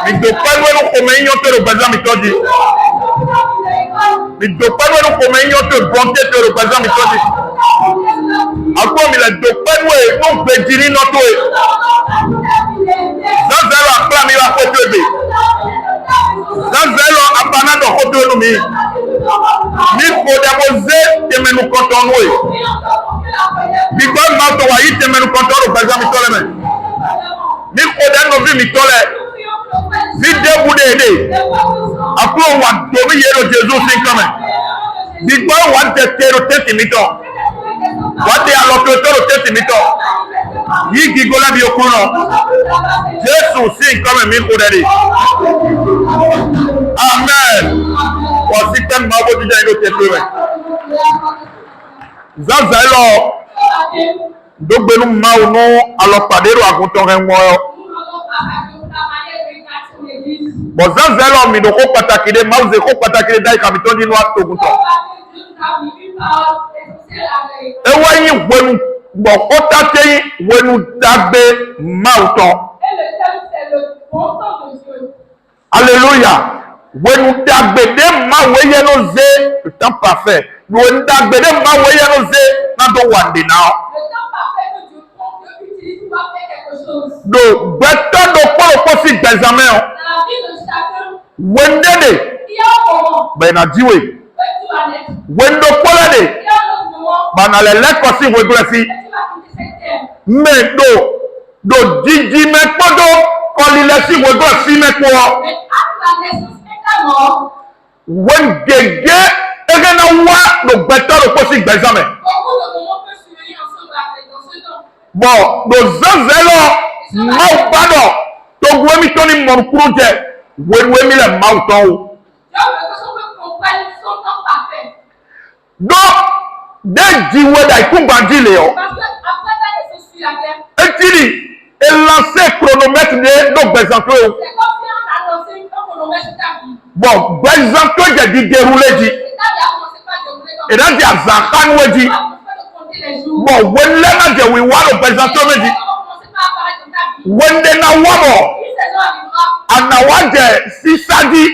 Mi dopano no come io te lo bazza mi togli. Mi dopano no come io te lo bonte te lo bazza mi togli. Ako mi la dopano e non bediri no to e. Zanzelo akla mi la koto ebe. Zanzelo apana do koto no mi. Mi kodeboze te menu konton we. Because ma to wa yi te menu konton lo bazza mi tole me. Mi kodeno vi mi tole. Si debu de aklo wa do mi yero Jesus sin come. Because wa te tero te mi to. Wa te alokotoro te mi to. Yi gigola bi okuno. Jesus sin come mi kodere. Amen. For system ma bo dija ino te tore. Zazalo dogbenu ma no alopadero agunton enwo. Bon Zanzelo mi do ko pataki de ma uze ko pataki de dai kabiton di no atogunto. Ewa yin wenu bo otate wenu dagbe mauton. Alléluia. Wenu dagbe de ma weye no ze le temps parfait. Wenu dagbe de ma weye no ze na do wande now. Do beto do polo posi d'examen. Wendede bena diwe wendo polade bana le lekosi wegresi me do jiji me podo kolilesi wegresi me ko wendege egena wa do beto do posi d'examen bon do Zanzelo mau bado to gwemi toni mon projet when we mi le mauton do de jiwe da ikungbandile o etiri e lancer chronomètre de do bezanto bon bezanto je di dérouler di e dan di azankan weji bon when le na je we wa bezanto meji when de na wabo anawaje sisadi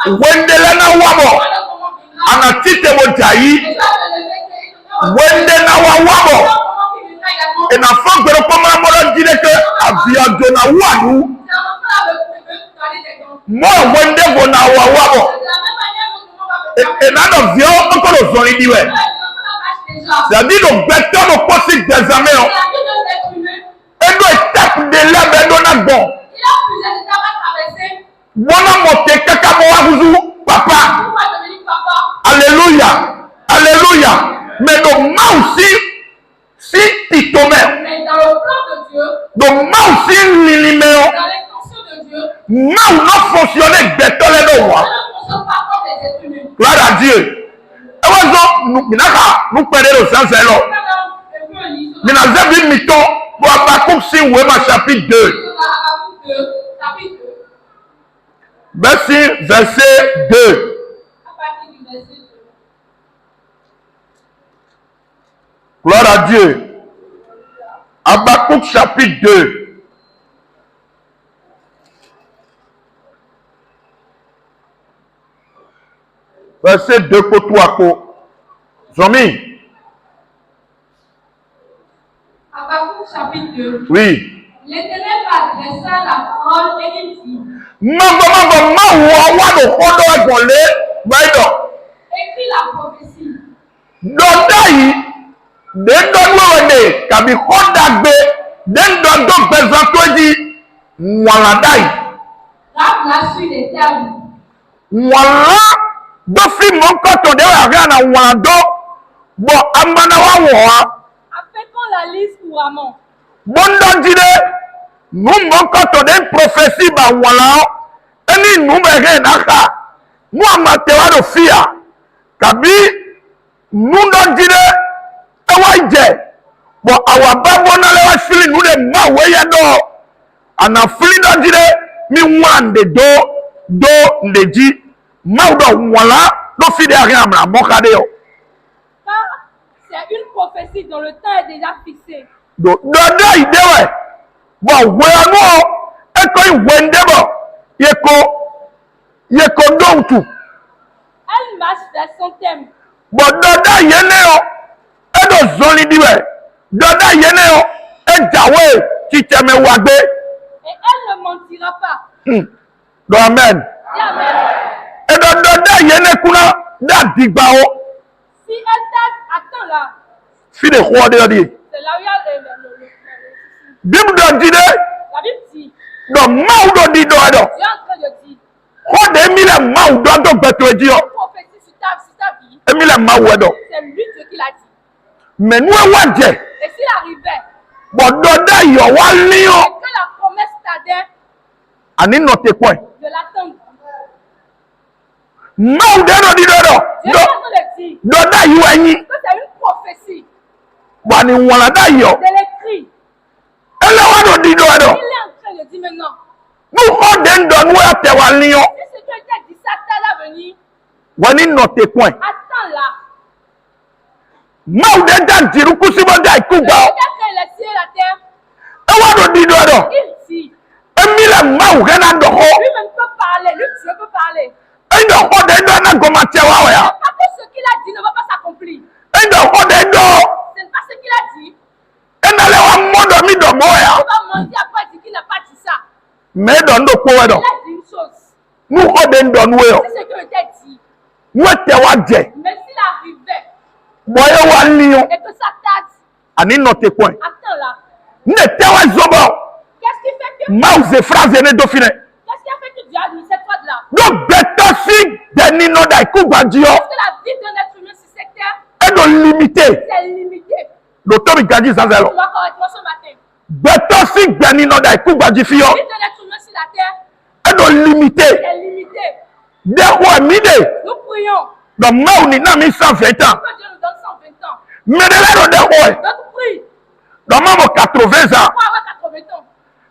wendele na wabo anatite mojayi wende na wabo ina fagbero koma moro direke abiado na wanu mo wende go na wabo ina no vio okoro zoni diwe c'est-à-dire le vecteur de possible d'examen et do étape de l'ebe do na bon Bona mote kaka mo wahuzu papa. Alléluia. Alléluia. Mais le mal aussi si pitome. Mais dans le plan de Dieu. Le mal aussi l'inimeo. Dans l'intention de Dieu. Mal n'a fonctionné bétole de moi. Ça ne fonctionne pas comme les êtres humains. Gloire à Dieu. Et voilà, nous perdons le sens là. Mais dans un but miton, pour Habakkuk si vous ma chapitre 2. Verset 2. Gloire à Dieu. Habakkuk chapitre 2. Verset 2 pour toi. Zomi. Habakkuk chapitre 2. Oui. L'Éternel adressa la parole et il dit. Écris la prophétie. Dodai, Dendonwede, Kabi Hodagbe, Dendon Bezantoji, Waladai. Rap la suite des termes. Wala, Dofi Monkoto de Ariana Wado, Bo Amanawa. Après qu'on la lise couramment. Bondandide, nous Monkoto de prophétie ba Wala, Eni Numere Naka, moi Matewa de Fia, Kabi, Nundandide, Ewaije, Bo Awababona Lewa Fili, nous les Mawayado, Ana Fili Dandide, Mi Wande do Leji, Maudo Wala, do Fide Ariamla, Mokadeo. C'est une prophétie dont le temps est déjà fixé. Dodo idewe. Bon, weyano wendebo yeko dontu Elle marche vers son thème. bo doda yeneo edo zoli diwe doda yeneo ejawe titeme wagbe Et elle ne mentira pas. do amen Dis Amen. edo doda yene kuna da digbao Si elle t'a attends là, fi de ho de odi c'est là où il y a bim do dide la Bible dit, do mau do di do edo Dieu est en train de dire, ho de mile mau do do beto eji o prophétie sur ta vie, emile mau edo c'est lui Dieu qui l'a dit. menu waje Et s'il arrivait bo doda yo wa et lion que la promesse tardait, ani no te point de l'attendre. mau de do di do Dieu est do en train de dire doda yo anyi que c'est une prophétie wani wala da yo de l'écrit. ele wa do di do Il edo est en train de dire maintenant, nu ho de ndo nu ate wa lion si ce que Dieu dit ça tarde à venir, wani no te point attends là. mau de da jiru kusibo da Le ikugba Dieu qui a créé les cieux et la terre, e wa do di do edo il dit, emile mau gena do ho lui-même peut parler, lui Dieu peut parler. endo ho de do na goma te wa ya Pas que ce qu'il a dit ne va pas s'accomplir. endo ho de do Ce n'est pas ce qu'il a dit. enale wa modo mi do mo ya Il va mentir après dire qu'il n'a pas dit ça. me do ndo po edo Il a dit une chose. nu ho de ndo nu yo C'est ce que je t'ai dit. nu te wa je Mais s'il arrivait boye wa lion et que ça tarde, ani no te point attends là. ne te wa zobo Qu'est-ce qui fait que mau ze phrase ne do fine qu'est-ce qui a fait que Dieu a mis cette fois là? do beto si de ni no da ikugba ji o Parce que la vie d'un être humain sur cette terre, edo limité c'est limité. do to mi gaji Tu zazelo vois correctement ce matin. beto si de ni no da ikugba ji fi La o vie d'un être humain sur la terre, edo limité c'est limité. de ho mi de Nous prions do mau ni na mi 120 ans que Dieu nous donne 120 ans. me de la do de ho D'autres prient do mamo 80 ans pour avoir 80 ans.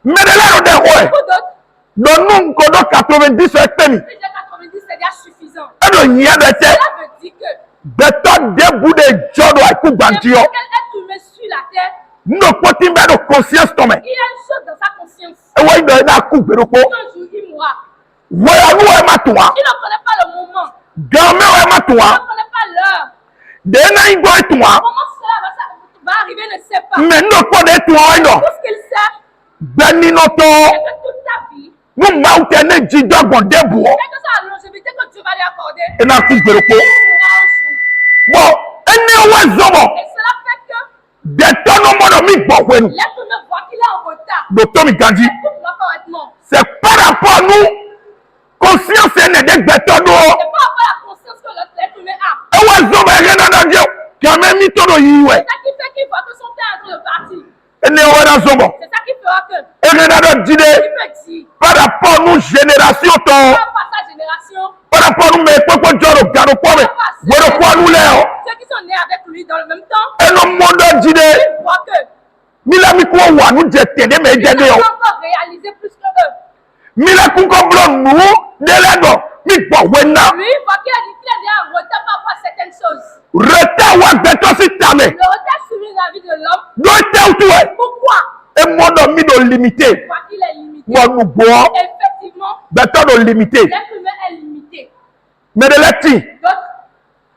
me de la do de ho Pour d'autres, do nu ko do 90 ekpemi si j'ai 90, c'est déjà suffisant. edo nya de te Cela veut dire que beto de bude jodo ikugba ji o n'importe quel être humain sur la terre, no poti be do conscience to me il a une chose dans sa conscience. e wo ndo na ku gbero ko Un jour, il mourra. wo ya nu e ma to wa Il ne connaît pas le moment. game e ma to Il wa ne connaît pas l'heure. de na igbo to wa Comment cela va arriver, ne sait pas. me no ko de to wa ndo Tout ce qu'il sait, beni no to c'est que toute sa vie, nu ma u te ne ji dogbon de bu o quelle que soit la longévité que Dieu va lui accorder, e na ku gbero ko il mourra un jour. bo eni wa zobo Et cela fait que de to no mo no mi gbo wenu l'être humain voit qu'il est en retard. do to mi gaji Écoute-moi correctement. c'est par rapport nous conscience ne de gbeto do C'est pas avoir la conscience que l'être humain a. e wa zobo e na na je kame mi to do yi we C'est ça qui fait qu'il voit que son père est en train de partir. eni wa na zobo C'est ça qui fera que e na do il jide peut dire, par rapport nous génération to par sa génération, par rapport nous me popo joro garo ko me gboro ko nu le o ceux qui sont nés avec lui dans le même temps, e no mo do jide ils voient que mila mi ko wa nu je tede me je ils de n'ont o pas encore réalisé plus que eux. mila ku ko blo nu de le do mi gbo we na Lui, il voit qu'il a dit qu'il est déjà en retard par rapport à certaines choses. reta wa gbeto si tame Le retard sur la vie de l'homme, do te o tu e pourquoi? e mo do mi do limité Il voit qu'il est limité. mo nu gbo Effectivement, gbeto do limité l'être humain est limité. me de leti Donc,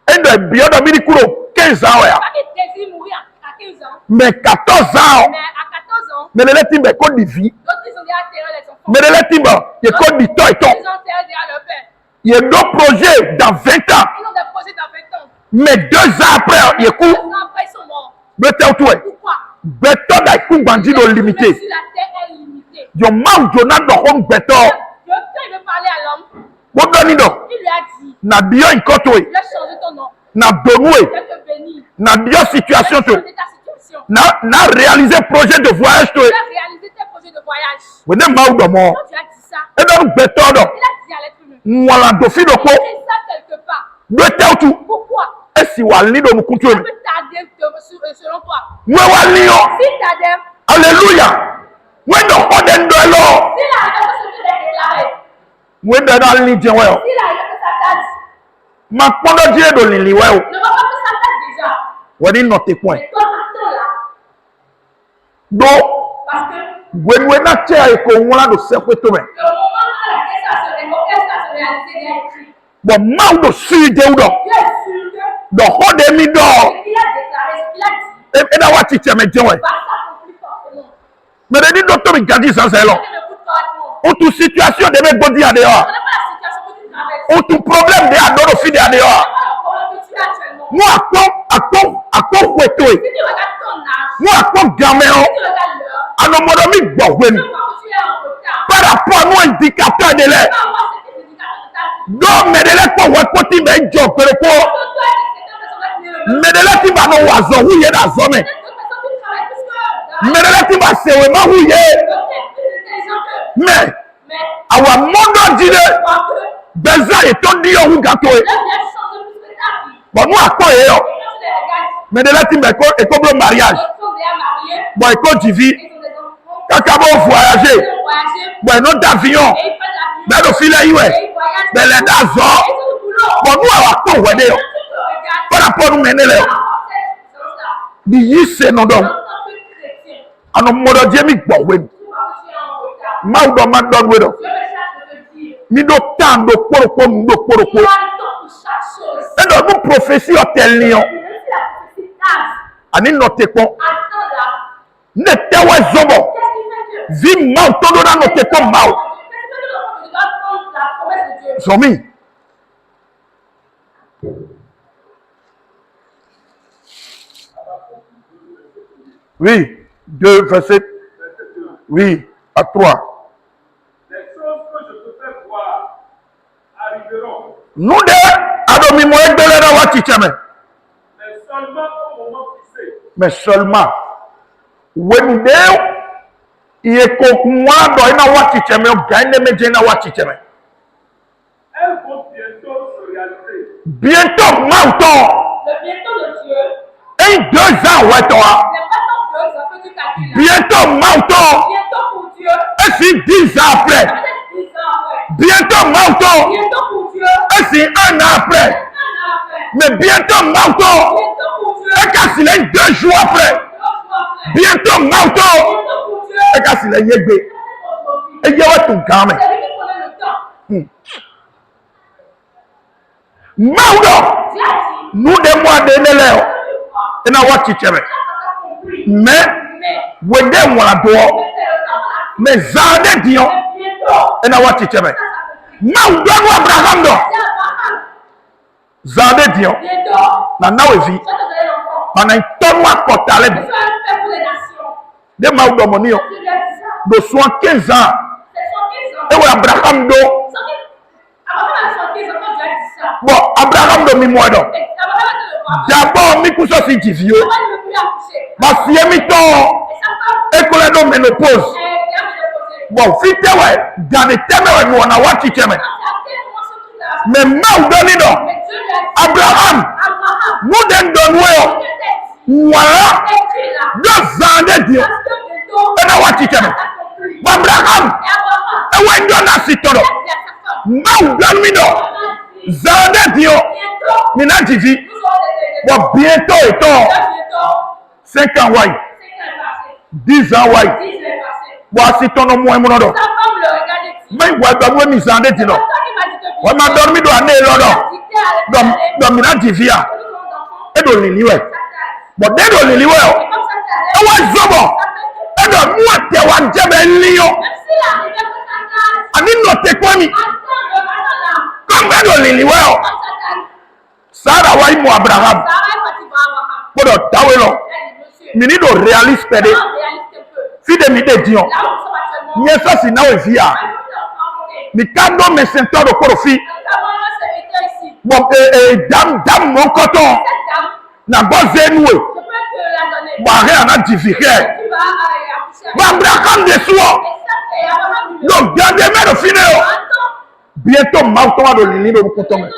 e do bi o do mi di kuro 15 ans ya pas qu'il désire mourir à 15 ans, mais 14 ans mais à 14 ans, me de leti me ko di vie d'autres ils ont déjà enterré les enfants. me de leti ba ye ko di to ito Ils ont enterré déjà leur père. ye do projet dans 20 ans Ils ont des projets dans 20 ans. mais 2 ans après ye ku 2 ans après, ils sont morts. be te o tu e Pourquoi? gbeto da ku gbandi do L'être humain limité sur la terre est limité. yo ma jo na do ho gbeto Dieu, quand il veut parler à l'homme, wo do ni do il lui a dit, na bio nkoto e je vais changer ton nom. na donu Je e vais te bénir. na bio Je situation vais to changer ta situation. na réaliser projet de voyage to Je e vais réaliser tes projets de voyage. we ne ma do mo Quand tu as dit ça, e do gbeto do il a dit à l'être humain, nwala do fi do ko écris ça quelque part. do te o tu Pourquoi? e si wa ni do mu kuntu Ça e peut tarder selon toi. we wa ni o Si tarder, hallelujah we do ho de ndo lo s'il arrive que ce que j'ai déclaré, we do da ni je we o s'il arrive que ça tarde, ma pondo je do lili we o ne va pas que ça tarde déjà. we ni no te point Mais toi, attends là. do Parce que Gwenwe na che eko wala do sekwe to me. Le moment à laquelle ça se réalise, il a écrit. Bon mau do si de udo. Dieu est sûr que Do hode mi do. ce qu'il a déclaré, ce qu'il a dit, E na wati che me jewe. va s'accomplir forcément. Me de di docteur mi gadi sans Je elo. m'écoute correctement. O tu situation de me godi ade Ce yo. n'est pas la situation que tu traverses. O tu problème de adoro fi de ade yo. Ce n'est pas le problème que tu as actuellement. Mo akpo kweto e. Si tu regardes ton âge, Mo akpo game o. si tu regardes l'heure, Anomodo mi gbo we tu mi. vois que tu es en retard. Par rapport à nos indicateurs de l'air. Tu vas avoir cet indicateur de ta vie. Donc, mais de l'air pour voir côté mais job pour Parce que toi, c'est cette personne qui est le mais de l'air qui va nous oiseau où il est dans zone. cette personne qui travaille plus que Mais de l'air qui va se vraiment où il est. donc tu es plus intelligent que. Mais Mais our monde dit tu crois que besoin et ton dit où gâteau. là, viens changer plus que ta vie. Bon nous à quoi et Et quand tu les regardes, mais de l'air qui me et comme le mariage. ils sont déjà mariés, Bon et quand tu vis ils ont des enfants, quand tu vas voyager. ils ont voyagé, Bon non d'avion. et ils prennent l'avion, Mais le filet et ouais. ils voyagent, Mais les dans et ils zone. ont le boulot. Bon nous à quoi ouais Quand tu d'ailleurs. regardes, Par rapport nous mener là. dans cette sens-là, Di yi se no en donc. tant que chrétien, Anomodo die mi gbo we. tu vois que tu es en retard. Ma do ma don we do. Je me cherche de te dire, Mi do tan do kporokpo mu do il y kporokpo. a un temps pour chaque chose. E do nu prophétie hotel ni o. Et même si la prophétie tarde, Ani no te kon. attends là. Ne tewe zobo. Qu'est-ce qui fait que Vi ma to do na no te kon ma o. qu'est-ce qui fait que l'enfant de Dieu doit prendre la promesse de Dieu? Zomi. Oui, 2 verset. Oui, à 3. Les choses que je te fais voir arriveront, Nu de adomi mo egbele na wa chicheme. mais seulement au moment fixé. Mais seulement when de iye ko nwa do ina wa chicheme o ga ine meje na wa chicheme. Elles vont bientôt se réaliser. Bientôt mauto. Le bientôt de Dieu En 2 ans ouais toi. n'est pas tant que ça que tu calcules là. Bientôt mauto. Bientôt pour Dieu, Et si 10 ans après. peut-être 10 ans après. Bientôt mauto. Bientôt pour Dieu, Et si 1 an après. 1 an après. Mais bientôt mauto. Bientôt pour Dieu, Et quand il est 2 jours après. 2 jours après. Bientôt mauto. Bientôt pour Dieu, Et quand il est yegbe. peut-être aujourd'hui. Et yewa tout game. C'est lui qui prenait le temps. Maudo. Dieu a dit, Nous de moi de neleo. je crois, Et na wa chicheme. ça va s'accomplir. Mais Mais, wende wala do. c'est le temps là. Mais zande dion. Mais bientôt, Et na wa chicheme. ça s'accomplit. Maudo no Abraham do. C'est Abraham. Zande dion. Bientôt, Na nawe vi. je vais te donner l'enfant. Mana itonwa kotale Je bi. suis un père pour les nations. De maudo monio. Je lui ai dit ça. Do 75 ans. C'est 115 ans. E wa Abraham do. Abraham a 115 ans quand Dieu a dit ça. Bon, Abraham do mi mo do. Et Abraham a le voir. D'abord mi kuso si jivio. Abraham ne veut plus accoucher. Ba fie mi to. Et sa femme, Ekole do menopause. elle vient me déposer. Bon, fitewe gane temewe mi wana wa chicheme. Quand c'est après comment ce truc-là. Mais maudo ni do. Mais Dieu lui a dit, Abraham. Abraham, Nous den donwe je o. t'ai dit, Wala. écris là. Do zande dio. Parce que bientôt, E na wa chicheme. ça s'accomplit. Ba Abraham. Et Abraham, E wa ndo na sitoro. il a dit à sa femme, Maudo mi do. Abraham dit, Zande dio. bientôt, Mi na jivi. nous aurons des Bon, bientôt et to. bientôt, 5 ans wai. 5 ans est passé, 10 ans wai. 10 est passé. Bon, si ton nom est mon nom. Sa femme le regardait dit, Mais ouais, bah, moi, mi zande dino. c'est toi qui m'as dit que Ouais, ma dormi do ane lodo. Do mi na jivia. E do lili we. Bon, de do lili we o. E wa zobo. E do mu te wa jebe liyo. Ani no te kwani. Comme do lili we o. Sara wa imu Abraham. Podo tawe lo. Mi ni do realiste pede. Fide mi de dion. Nye sa si na we via. Mi kando me sento do korofi. Bon, dam mon coton. Na boze noué. Bon, rien na difficile. Bon, Abraham de soi. Donc, bien de mer finir. Bientôt, maintenant, de l'île de coton.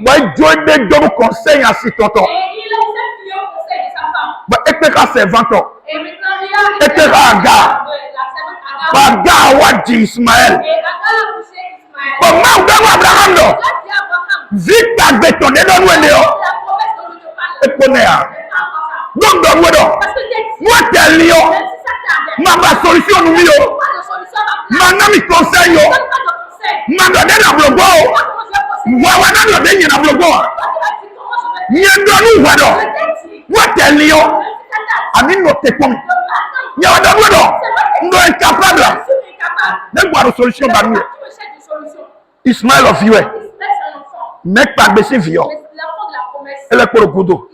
Bon, Dieu de nous conseille à si tonton. Bon, et que c'est 20 ans. Et que Agar. Agar Wadi Ismaël. Bon, maintenant, Abraham, non. Vite à béton, de nous aider. Et poney. Donc, donc, moi, t'es lion. Ma solution nous yo. Mana mi conseil yo. Mana de na blogo. Wa na lo de na blogo. Nyendo nu wado. What tell you? Ami no te pon. Nya wado wado. No incapable. Ne gwa solution ba nu. Ismaël of you. Mec pas baisser vieux. Elle est pour le couteau.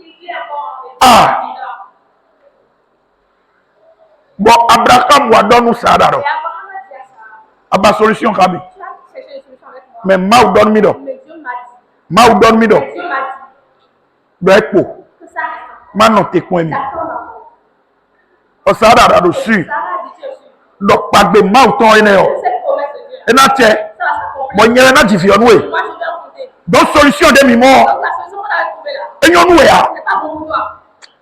Ah. Bon, Abraham wa donne ça d'aro. Aba solution kabi. Mais ma donne mi do. Ma donne mi do. Do ekpo. Ma non te coin mi. O ça d'aro dessus. Donc pas de ma ton ene yo. Et na tie. Bon nyere na di vieux noué. Donc solution de mi mo. Et nous ya.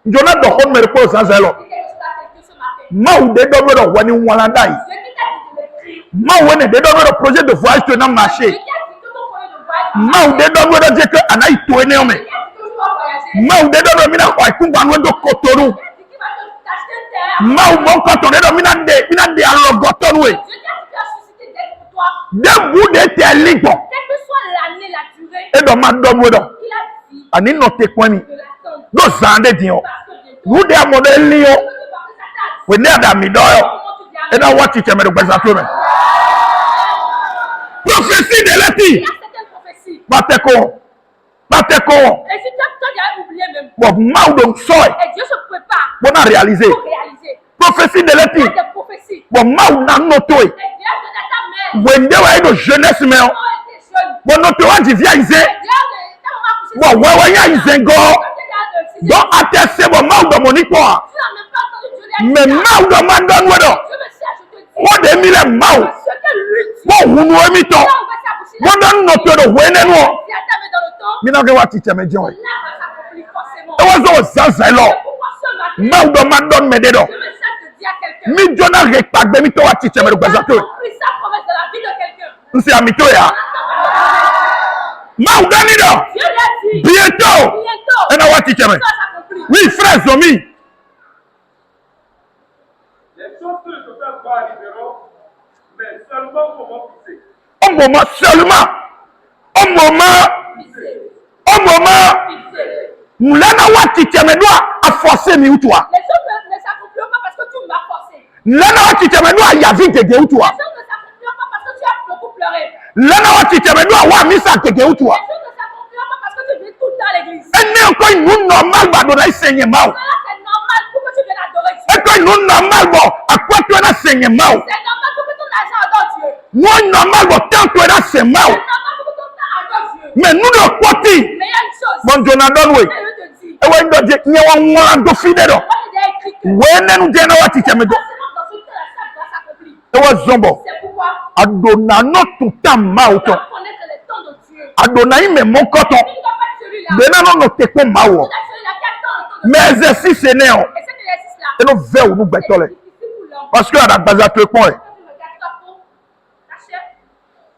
Jona do kon me repose sans zelo. Ma ou de do do wani walanda yi. Ma ou ne de do projet de voyage to na marché. Ma ou de do dire que anayi to ene o me. Ma ou de do mina kwa kunga no do Cotonou. Ma ou mon Cotonou do mina de alogoton we. De bout de te lipo. Quelle que soit l'année, la durée, E do ma do do. il a dit Ani no te kwani. de l'attendre. Do zande dion. Parce que bientôt, Vous de model liyo. parce que ça We ne da mi do yo. comment tu dis à E na wati cheme do bezato me. Prophétie de l'éti. il y a certaines prophéties. Bateko. Et si toi, tu as oublié même. Bon, ma ou donc soy. Et Dieu se prépare Bon a réalisé. pour réaliser. Prophétie de Il y a l'éti. des prophéties. Bon, ma ou na notoy. Et Dieu te dit à ta mère, Wende wa do jeunesse me. quand elle était jeune, Bon noto wa di via ize. et Dieu, ta maman a couché Bon, wa ya ize go. Donc atese bon ma ou do monipo. Tu n'as même pas entendu Dieu lui a Mais dit, ma ou do ma don wedo. Dieu me sert, je te dis, Ko de mi le ma ou. ce que lui dit, Bon hunu emi to. là, on va s'accoucher. Bon don noto do wene no. Si elle t'avait dans le temps, Mi na ke wa ti cheme dion. là, va s'accomplir forcément. E wa zo zaza lo. C'est pourquoi ce matin, Ma ou do ma don me de do. je me sers de dire à quelqu'un, Mi jona rekpagbe mi to wa ti cheme do bezato. accomplis sa promesse dans la vie de quelqu'un. Nsi amito ya. Ma ou dani do. Dieu lui a dit, Bientôt. bientôt, E na wa ti cheme. ça s'accomplit. Oui, frère Zomi. Les choses que je fais pas arriveront, mais seulement pour m'officier. Au moment seulement. Au moment. Fixé. Mulana wa ti cheme do a forcer mi utwa. Les choses ne s'accompliront pas parce que tu m'as forcé. Lana wa ti cheme do a yavi gege utwa. Les choses ne s'accompliront pas parce que tu as beaucoup pleuré. Lana wa ti cheme do a wa misa gege utwa. Les choses ne s'accompliront pas parce que tu viens tout le temps à l'église. Ene ko inu normal ba do na isenye ma o. Cela, c'est normal pour que tu viennes adorer Dieu. E ko inu normal bo akwa to na senye ma o. C'est normal pour que ton argent adore Dieu. Wo normal bo tan to na se ma o. C'est normal pour que ton temps adore Dieu. Mais nous do kwoti. Mais il y a une chose. Bon jona don we. Je te dis. E wa ndo je nye wa nwa do fide do. Moi, j'ai déjà écrit que We nenu je na wa ti cheme do. forcément dans ce temps-là, ça doit s'accomplir. E wa zombo. C'est pourquoi Adona no tuta ma o tu to. dois connaître les temps de Dieu. Adona ime mon koton. Tu ne dois pas être celui-là. Bena no no te ko ma o. Tu dois être celui-là qui attend le temps de Dieu. Mais exercice ne o. Et cet exercice-là, E no ve o nu gbeto le. c'est difficile pour l'homme. Parce que ada gbaza to pon e. Quand tu regardes ta peau, ta chair,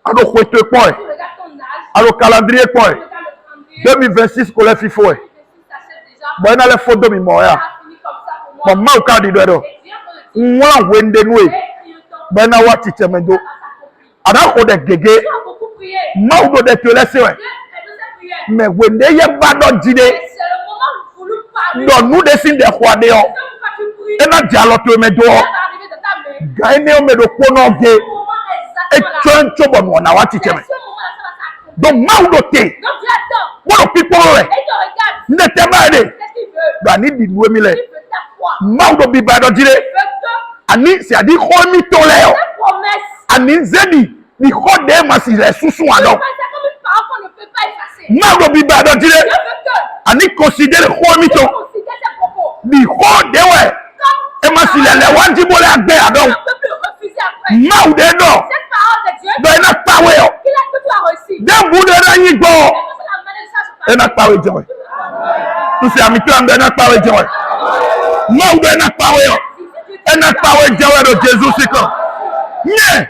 Ado kwe to pon e. tu regardes ton âge, Ado calendrier pon tu e. regardes le calendrier, 2026 ko le fifo e. tu t'achètes déjà, Bon na le photo mi mo ya. ça a fini comme ça pour moi. Bon ma o ka di do do. Et Dieu te le dit, Nwa wende nu e. et prie le temps, Ben na wa ti cheme do. ça va s'accomplir. Ada ko de gege. Tu as beaucoup prié. Ma o do de to lese we. Dieu, fais de cette prière. Mais wende ye ba do jide. Et c'est le moment voulu par lui. Do nu de sin de kwa de o. C'est pourquoi tu pries. E na dialo to me do. Ça va arriver de ta main. Ga ene o me do ko no ge. Ce moment E exactement là. chon chobo no na wa ti C'est cheme. ce moment-là, ça va s'accomplir. Donc ma o do te. Donc Dieu attend. Wo pipo we. Et il te regarde. Ne te ma de. Qu'est-ce qu'il veut? Ga ni di nu mi le. Il veut ta foi. Ma o do bi ba do jide. Il veut que Ani c'est à dire ko mi to le o. ta promesse. Ani zedi ni ko de ma si le susu C'est alo. comme une parole qu'on ne peut pas effacer. Ma do bi ba do Dieu jide. veut que Ani considère ko mi tu to. considères ses propos. Ni ko de we. Comme E ma si le wa di bo le agbe on adon. ne peut plus refuser après. Ma o de do. Cette parole de Dieu, Do na pawe o. qu'il a que tu as reçu. De bu de na yin gbo. Et que c'est la manière de ça se E na pawe je we. Tu se ami to am de na pawe je we. Ma o de na pawe o. E na pawe je we do Jesus siko. Nye.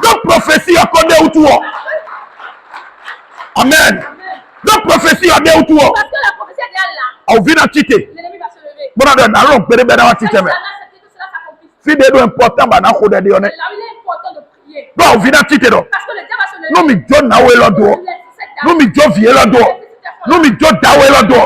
Donc prophétie akode utu o. Amen. Donc prophétie ade utu o. Parce que la prophétie est déjà là. Au vina tite. L'ennemi va se lever. Bona de na ron pere be na wa tite me. Cela s'accomplit. Fide do important ba na ko de one. là où il est important de prier. Do vi na tite do. Parce que le diable va se lever. No mi jo na we lo do. No mi jo vie lo do. No mi jo da we lo do.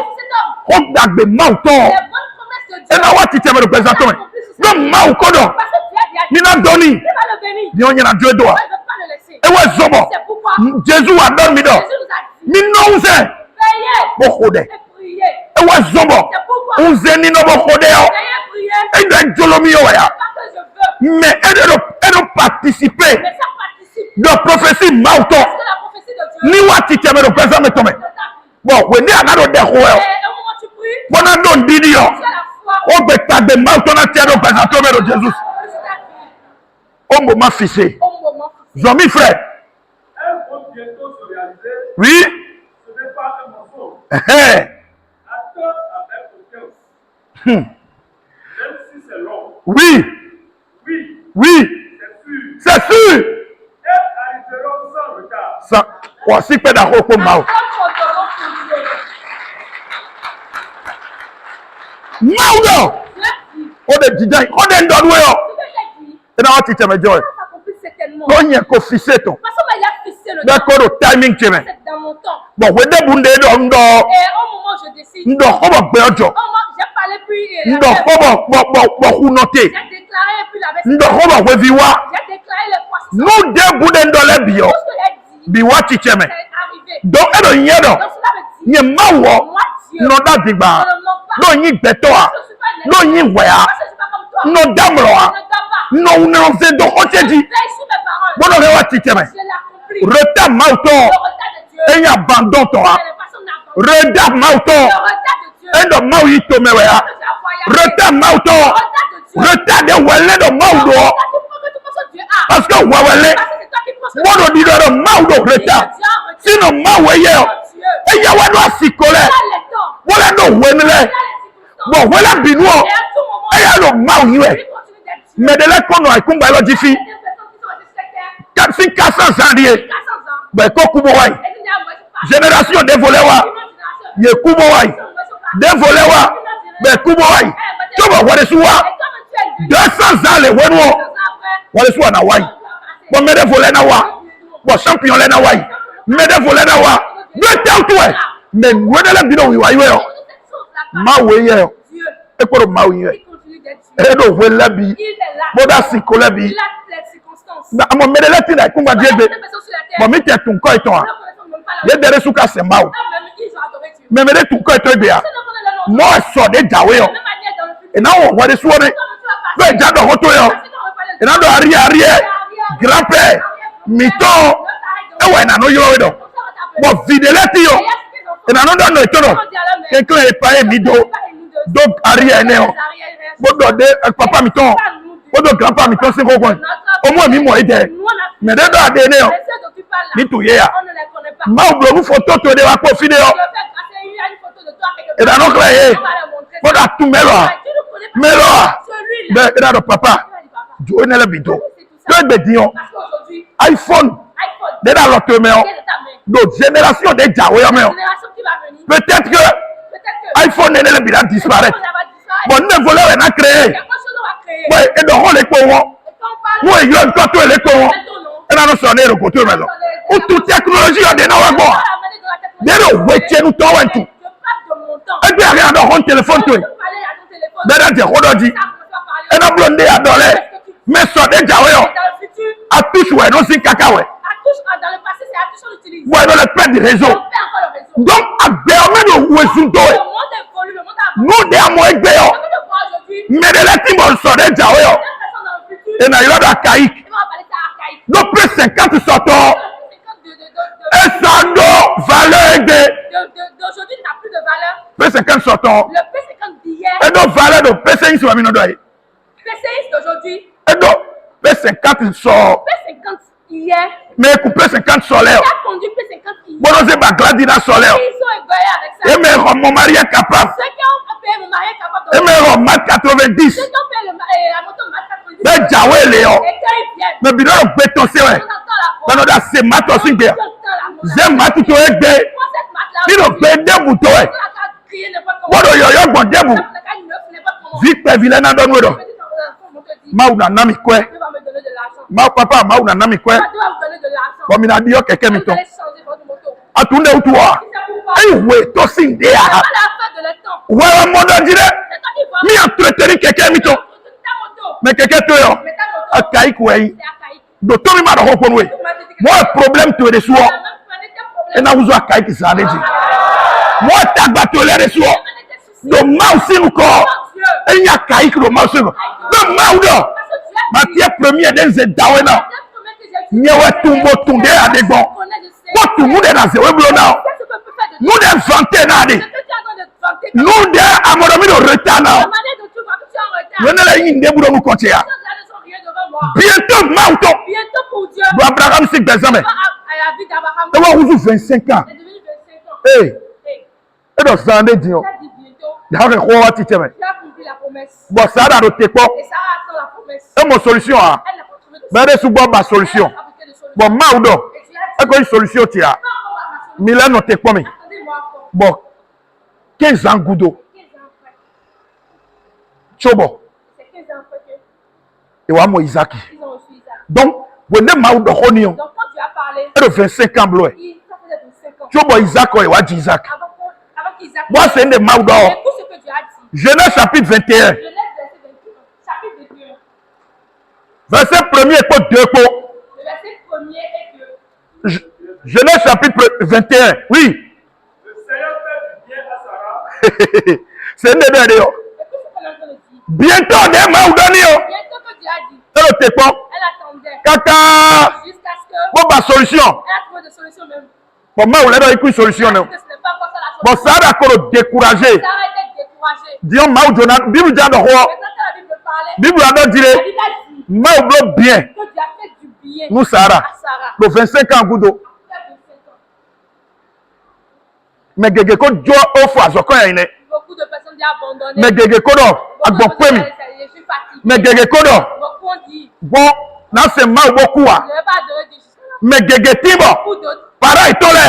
O gbàgbé ma o to. Les bonnes promesses de Dieu. E na wa tite me represent me. No ma o ko do. Parce que Dieu a dit. Ni na doni. Il va le bénir. Ni onye na jo do. Il ne veut pas le laisser. E we zobo. C'est pourquoi Jésus wa don mi do. Jésus nous a dit. Mi no nse. Veillez Bo ko de. et priez. E we zobo. C'est pourquoi Unze ni no bo ko de o. veillez et priez. E de jolomi yo ya. C'est pas que je veux. Mais elle doit participer Mais ça participe. de la prophétie Mauton. Parce que la prophétie de Dieu. Ni wa tite me represent me tome. Bon, we ni anado de ho. Et au moment où tu pries, Bona don didi yo. tu as la foi. O be tagbe Mauton na tie do represent me de Jésus. O mo ma fise. Au moment où Zomi frère. Elles vont bientôt se réaliser. Oui. Ce n'est pas un mensonge. Eh. Attends avec confiance. Hmm. Même si c'est long. Oui. Oui, Oui. c'est sûr. C'est sûr. Elles arriveront sans retard. Ça o si pe da ho ko ma o. Maudo. O de didai. O de ndodwe yo. E na wa tite me joy. Do nye ko fise to. Da ko do timing cheme. Dans mon temps. Bon, we de bunde do ndo. Et au moment où je décide, Ndo ko bo gbe ojo. au moment j'ai parlé puis Ndo ko bo hu note. j'ai déclaré puis la Ndo ko bo we viwa. j'ai déclaré les poissons. No de bunde ndo le bio. Tout ce que j'ai dit, Biwa ticheme. c'est arrivé. Do e do nye do. Donc cela me dit, Nye mawo. moi Dieu, No da digba. je ne mens pas. No nyi gbeto a. Je suis pas un No nyi wea. Moi, je suis pas comme toi. No damro Je a. ne dois pas. No una se do o Je teji. veille sur mes paroles. Bono re wa ticheme. Je l'ai accompli. Reta Le mauto. retard de Dieu. Enya abandon to a. C'est les façons d'abandonner. Reda mauto. Le retard de Dieu. Endo mau yito mewe a. Reta mauto. Le retard de Dieu. Reta de wele do maudo. Le retard que tu penses que Dieu a. Parce que wawele. Parce que c'est toi qui penses que Bono di do maudo reta. Sino mawe ye. Dieu. Eya wa do asikole. Il a les temps. Wala do wenle. Il a les circonstances. Bon, wala binuo. Et à tout moment, Eya do mau il ywe. continue d'être Dieu. Mais de la kono aikumba lo jifi. Il y a des personnes qui sont restés sur terre. Kapsi kasa zandie. 400 ans. Be ko kubo wai. Et tu dis, ah, moi, je parle. Génération de volewa. Une autre génération. Ye kubo wai. Moi, je parle. De volewa. Be kubo wai. Tobo wale suwa. Et comme tu es Dieu, 200 ans le 200 wenwo. ans après, Wale suwa na wai. Bon mede vole na wa. Bon champion le na wai. Mede vole na wa. Do tawtwe. Mais wedele bino wi wai we yo. Ma we ye yo. Dieu, Ekoro ma we ye. il continue d'être Dieu. Edo wele bi. Il est là. Boda sikole bi. Il a les circonstances. Na amo medele tina ikumba Il y a diebe. des personnes sur la terre. Bon mi te tun ko iton a. Ne connaissent même pas la Ye dere suka semba o. Eux-mêmes, ils ont adoré Dieu. Me mede tun ko iton be a. Ceux ne connaissent le nom. Mo so de jawe yo. Même manière dans le futur. E na wo wale suwo ne. Comme tu vas passer. Be jado hoto yo. Parce que on va parler de E na do ari grand-père. Miton. E wa na no yo do. Bon videle ti yo. E na no do no itono. Kenkle e pa e mi do. Do ari ene o. Bodo de papa miton. Bodo grandpa miton se ko ko. Omo mi mo ide. Me de do ade ne o. Ni tu ye ya. On ne les connaît pas. Ma o blogu photo to de wa ko fi de Je yo. vais passer une photo de toi avec E na no kle e. on va les montrer. Bodo tu melo a. Tu ne connais pas Melo a. celui-là. Be e na do papa. Tu vas dire, papa. Jo ne le bido. To e gbe dion. Parce qu'aujourd'hui, iPhone. iPhone, De da lo to me o. quelle est ta main? Do génération de jawe yo me La o. génération qui va venir, Peut-être que peut-être que iPhone ne le bida disparaître. on va disparaître. Bon ne vole we na créer. Quelque chose on va créer. Ouais, et donc on les po won. Et quand on parle Wo yo nko to le po won. de ton nom, E na no so ne ro ko to me lo. O tu technologie o de na wa on gbo. va amener dans la technologie. De ro we tienu to wa ntu. Je parle de mon temps. E gbe ari ado hon téléphone to. Tu peux parler à ton téléphone. Be da je ko do ji. Ça, on va parler. E na blonde adole. Me so de jawe yo. Et dans le futur, A touche we no sin kaka we. à touche, dans le passé, c'est à touche on utilise. Wo no le perd On réseau. fait encore le réseau. Donc agbe o me do we sun to Le e. monde évolue, le monde avance. No de amo egbe yo. Ce que je vois aujourd'hui, Me de le ti mo so de jawe yo. les personnes dans le futur, E na yo da kaik. ils vont parler ça archaïque. No pre 50 soto. E sa do valeur egbe. D'aujourd'hui n'a plus de valeur. Pre 50 soto. Le P50 d'hier, E do valeur do pese yin so mi no do yi. PCX d'aujourd'hui, E do pre 50 so. P50 hier, Me ku pre 50 so le qui o. a conduit P50 hier, Bono se ba gladi na so le o. ils sont égoïstes avec ça. E me ro mon mari est capable. Ceux qui ont payé mon mari est capable de E me ro mat 90. ceux qui ont payé la moto Mat 90. Be jawe le o. Et quand ils viennent, Me bi do gbe to se we. on entend la voix. Bano da se mato sin gbe. On entend la voix. Ze matu to egbe. Moi, cette mat-là, Bi do gbe debu to we. on a qu'à crier n'importe comment. Bono yo yo gbon debu. On a qu'à neuf n'importe comment. Vi pe vile na do nwe do. Je dis, on te dit, Mauna nami kwe. Dieu va me donner de l'argent. Ma papa mauna nami kwe. Dieu va vous donner de l'argent. Bon mina dio keke Vous mito. allez changer votre moto. Atunde utuwa. Si c'est pour pas, Ei we to sindea. c'est pas l'affaire de l'étang. Wewe modo dire. C'est toi qui vas Mi entretenir keke mito. ta moto. Me keke to yo. Mais ta moto, Akai kwei. c'est archaïque. Docteur mi ma do hoponwe. Tu m'as dit que Moi problème to de suo. la même prenez tes E problèmes. na uzo akai ki sa deji. Moi tagba to le de suo. Prenez tes soucis. Do mausi nuko. Dieu. E nya kai ki do mausi nuko. Do maudo. Parce que Dieu Ma tie premier den ze dawe na. Nyewe tumbo tunde adegbo. Ko tumu de na ze we blo na. Nous de vanter na de. Nous de amodomi do retard na. Yene la yin de budo mu konti ya. Bientôt mauto. Bientôt pour Dieu. Do Abraham sik bezame. À la vie d'Abraham. E wa uzu 25 ans. C'est devenu 25 ans. Eh, Hey, e do sande dio. tu as dit bientôt. Ya re ko wa titeme. Tu as compris la promesse. Bo sada do tepo. Et Sarah attend la promesse. E mo solution a. Elle n'a pas trouvé de Ba de su bo ba solution. Elle a fabriqué de solution. Bon maudo. Et tu as E dit, ko solution ti a. pas encore à ma solution. Mila no tepo mi. Attendez-moi encore. Bon 15 ans gudo. 15 ans après. Chobo. C'est 15 ans après E wa mo Isaac. qu'ils ont reçu Isaac. Donc, wende maudo honion. Donc quand tu as parlé, E do 25 ans bloé. ça faisait 25 ans. Chobo Isaac o e wa di Isaac. Avant qu'Isaac. Moi c'est de maudo. Écoute ce que tu as dit. Genèse chapitre 21. Genèse verset 21. Chapitre 21. Verset 1er et 2 po. Le verset 1er est que Genèse chapitre 21. Oui. Le Seigneur fait du bien à Sarah. C'est une de yo. écoute ce qu'on est en train de dire. Bientôt de maudo ni yo. Bientôt que Dieu a dit, E do tepo. elle attendait Kaka. jusqu'à ce que Bo ba solution. elle a trouvé de solution même. Bon ma ou le do iku solution no. Que ce n'est pas encore ça la Bon solution. ça da ko décourager. Sarah était découragée. Dion maudo na Bible ja do ho. Maintenant que la Bible parlait, Bible a do dire la Bible a dit maudo bien. que Dieu a fait du bien Nous Sarah. à Sarah. Do 25 ans gudo. Après 25 ans. Me gege ko jo ofo azoko ya ine. Beaucoup de personnes ont abandonné. Me gege ko do agbon Beaucoup de pe mi. personnes ont dit, je suis fatiguée. Me gege ko do Beaucoup ont dit, bon na se ma wo ku je wa. ne vais pas adorer Dieu jusqu'à là. Me gege tibo. Beaucoup d'autres Para itole.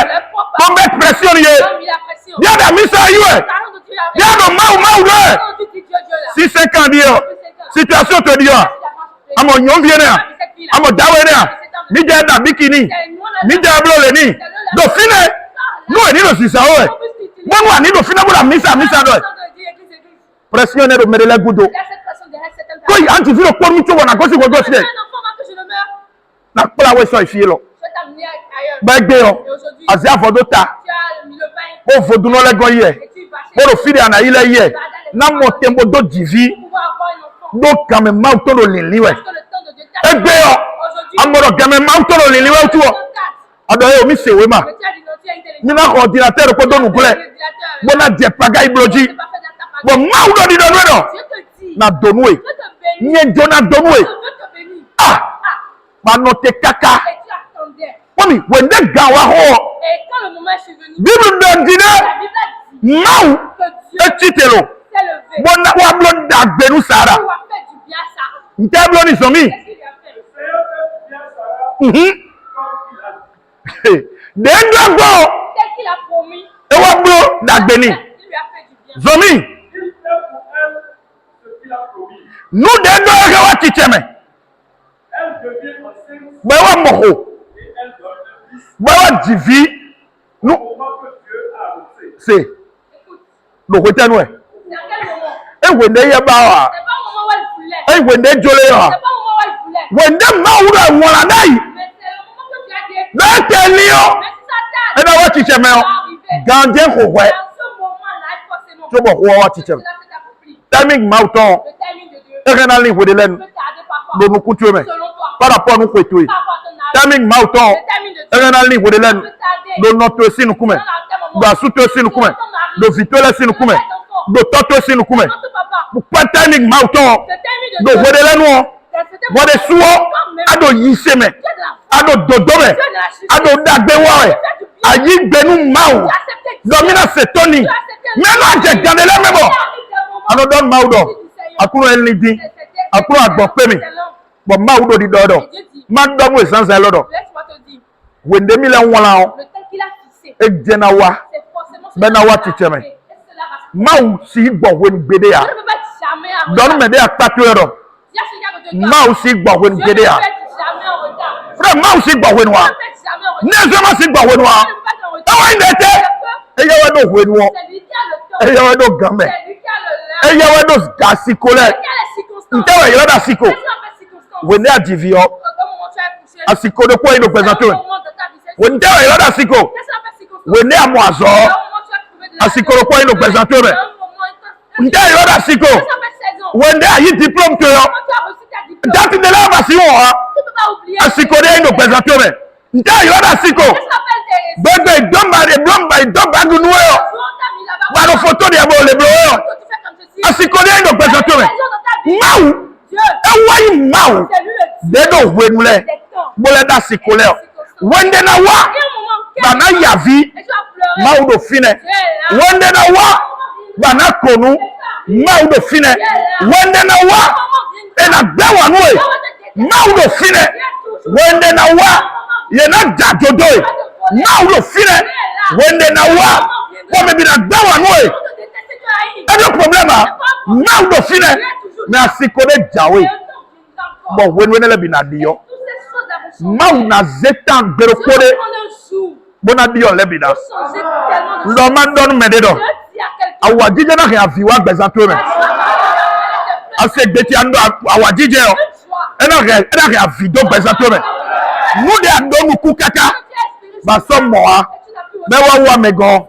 Ko met pression ye. ont mis la pression. Dia da misa yue. Parlons de Dieu avec Dia do mau de. Parlons de Dieu, Dieu là. Si 5 ans dio. Situation te dio. Amo nyom viene a. Amo dawe ne a. Mi je da bikini. Mi je blo le ni. Do fine. No e ni do sisa o e. Mo wa ni do fine bo la misa do. Pression ne do merele gudo. Ko yi anti fi lo por mi chobo na gosi go gosi de. Na kpla we so ifi lo. Ba gbe yo. Azi avodo ta. O fodu no le go ye. Bo do fide ana ile ye. Na mo tembo do divi. Do kame ma to lo linliwe. Egbe yo. Amoro game ma to lo linliwe tu o. Ado ye o mi sewe ma. Ni na ordinateur ko do nu kule. Bo na je paga ibloji. Bo ma u do di do no. Na donwe. Nye jona donwe. Ah. Ma no te kaka. Mami, when the gawa ho. Et quand le moment est venu, Bible don dine. la Bible a dit Mau. que Dieu E chitelo. s'est levé Bo na wa blo da gbenu Sara. pour avoir fait du bien à Sarah. Nte blo ni somi. Qu'est-ce qu'il a fait? Le Seigneur fait du bien à Sarah Mhm. comme il a dit. Den do go. Tel qu'il a promis, E wa blo da gbeni. il lui a fait du bien. Zomi. Il fait pour elle ce qu'il a promis. Nou den do ke wa chicheme. Elle devient enceinte Ba wa moko. et elle donne un fils Ba wa divi. au Nou moment que Dieu a annoncé. se. Écoute, Lo ko tenu e. c'est à quel moment? E wende ye ba wa. C'est pas au moment où elle voulait. E wende jole C'est wa. pas au moment où elle voulait. Wende ma wu do wala dai. Mais c'est le moment que tu as dit. Na teni yo. Mais si ça E tarde, na wa chicheme ça yo. va arriver. Ganje ko Dans we. ce moment-là, forcément, To bo ko wa chicheme. cela s'est accompli. Timing mauton. Le timing de Dieu E kana li wede len. peut tarder parfois. Do nu kutu me. Selon toi, Par rapport nu kwetui. par rapport à ton âge. Timing mauton. Le timing de E Dieu kana li wede len. peut tarder. Do noto sinu kume. Dans un moment. Do asuto sinu kume. Do vitole sinu kume. Do toto sinu kume. Quand ton papa, Kwa timing mauton. le timing de Do Dieu, wede len wo. c'était Wode suo. Ado yiseme. Dieu de la foi, Ado dodome. Dieu de la justice. Ado dagbe wawe. Ayi gbenu mau. Tu as accepté Dieu. Domina setoni. Tu as accepté Dieu. Meno aje ganele mebo. Il arrive des moments Ano don maudo. Akuno elni di. Akuno agbo pe mi. Bo maudo di dodo. Et Dieu dit, Ma domo esanza lodo. laisse-moi te dire, Wende mi le wala o. le temps qu'il a fixé, E jena wa. c'est forcément ce Ben qui awa va ticheme. arriver. Et cela va se Mau si gbo wen gbede ya. Dieu ne peut pas jamais arrêter. Don me de akpatu ero. Il y a quelqu'un qui te Ma aussi gbɔwe nu Dieu ne gede a. fait jamais en retard. Frère, ma aussi gbɔwe nu Dieu a. ne fait jamais en retard. Ne zama si gbɔwe nu a. Dieu ne fait pas en retard. Ewa inde te. Eyawe no hwe nu. C'est lui qui a le temps. Eyawe no game. C'est lui qui a le l'heure. Eyawe no gasikole. C'est lui qui a les circonstances. Ntewe yoro da siko. Qu'est-ce qu'on appelle circonstances? Wende adivi o. Au moment où tu as couché. Asiko de kwa ino C'est presente. un moment de ta vie. C'est Wende yoro da siko. Qu'est-ce qu'on appelle circonstances? Wende amwazo. C'est un moment où tu as trouvé de la Asiko de kwa ino presente. C'est un moment où Nte yoro da siko. Qu'est-ce qu'on appelle saison? Wende ayi diplôme to yo. Quand tu as reçu ta diplôme, Dati de la basi wo ha. tu ne peux pas oublier. Asiko de ino presente me. Nte yoro da siko. Qu'est-ce qu'on appelle tes Gbogbo ìdọ́gba gunu wo yo. jours, ta vie là-bas? Wano photo de abo le bro yo. Quand tu fais comme ceci, Asiko de ino presente me. les jours de ta vie, Mau. Dieu, Ewa yi mau. c'est lui le Dieu Dedo hwenule. des temps. Bole da siko le. Wende na Il y wa. a un moment où Bana yavi. et tu as pleuré. Mau do fine. Dieu est là. Wende na wa. Bana konu. Mau do fine. Wende na wa. Ena gbewa nuwe. Mau do fine. Wende na wa. Yena jajodoe. Mau do fine. Wende na wa. Wame bina gbewa nuwe. Quand tu détestes, tu as haï. Edo problema. Mau do fine. Me asiko de jawe. Et le temps vient encore. Bon wenwene le bina diyo. Toutes ces choses avaient changé. Mau na zetan gbero Dieu kode. prend un jour Bona diyo le bina. pour changer tellement de choses. Loma don mededo. Dieu dit à quelqu'un, Awajije na ya viwa gbezanto me. Ase deti ando awajije yo. Ena ya video gbezanto me. Nu de adonu ku kaka. Ba so mo ha. Me wa megon.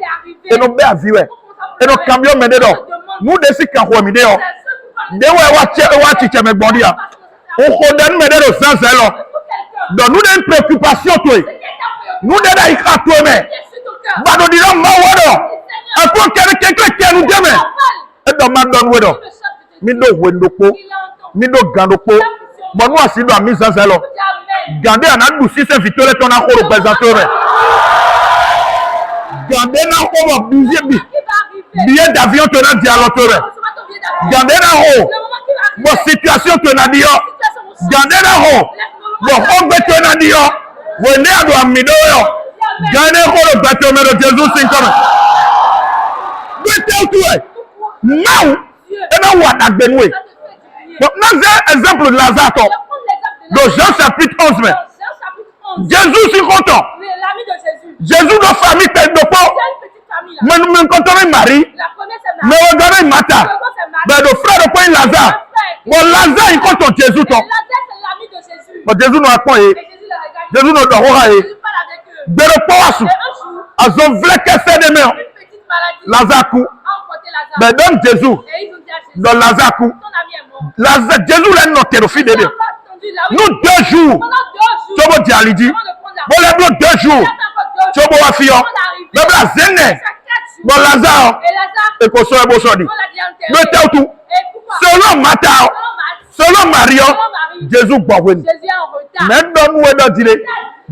Eno be aviwe. Eno camion mededo. Nu de si kan ho mi de yo. De wa chiche me gbondi ya. O ko den mededo sanse lo. Donc nous avons une préoccupation toi. Nous avons une crainte mais. Bado di ma wodo. Ako quelqu'un qui nous deme. E do ma don wodo. Mi do wendo po. Mi do gando po. Bon nous asi do ami sanse lo. Gande ana du si se vitole ton akoro représenter. Gande na ko mo billet d'avion ton a dialogue. Gande na ho. Bon situation ton a dio. Gande na ho. Bon on bet ton a dio. Wende ado amido yo. Gande ko lo bet o me do Jesus sin come. Bet out way. Now e na wa na gbenwe. Bon na exemple de Lazare. Dans Jean chapitre 11 mais. Jésus si content. L'ami de Jésus. Jésus de famille tête de C'est peau. une petite famille là. Mais nous rencontrons Marie. La première c'est Mais Marie. regardez Martha. Le second c'est Marie. Mais le frère de point Lazare. Bon Lazare il compte Jésus toi. Lazare c'est l'ami de Jésus. Bon Jésus nous apprend Et et Jésus le regarde. Jésus nous donne Jésus parle avec eux. de le poisson. Et un jour, Azon vle que c'est de main. une petite maladie Lazare cou. a emporté Lazare. Mais donne Jésus. Et ils ont dit à Jésus, Dans Lazare cou. ton ami est mort. Lazare Jésus l'a noté au fil de Il Dieu. n'a pas attendu là où Nous 2 jours. pendant 2 jours. Tobo dialidi. Avant de prendre la Bon les blocs 2 jours. Tobo wa fiyo. Mais la zene. Bon Lazare. Et Lazare, Et qu'on soit bon sordi. on l'a dit enterré. Mais t'es tout. Et pourquoi? Selon Martha. Selon Marie, Selon Mario. Jésus Jésus gbọ̀wé ni. est en retard. Mais dɔnnu wo dɔ dire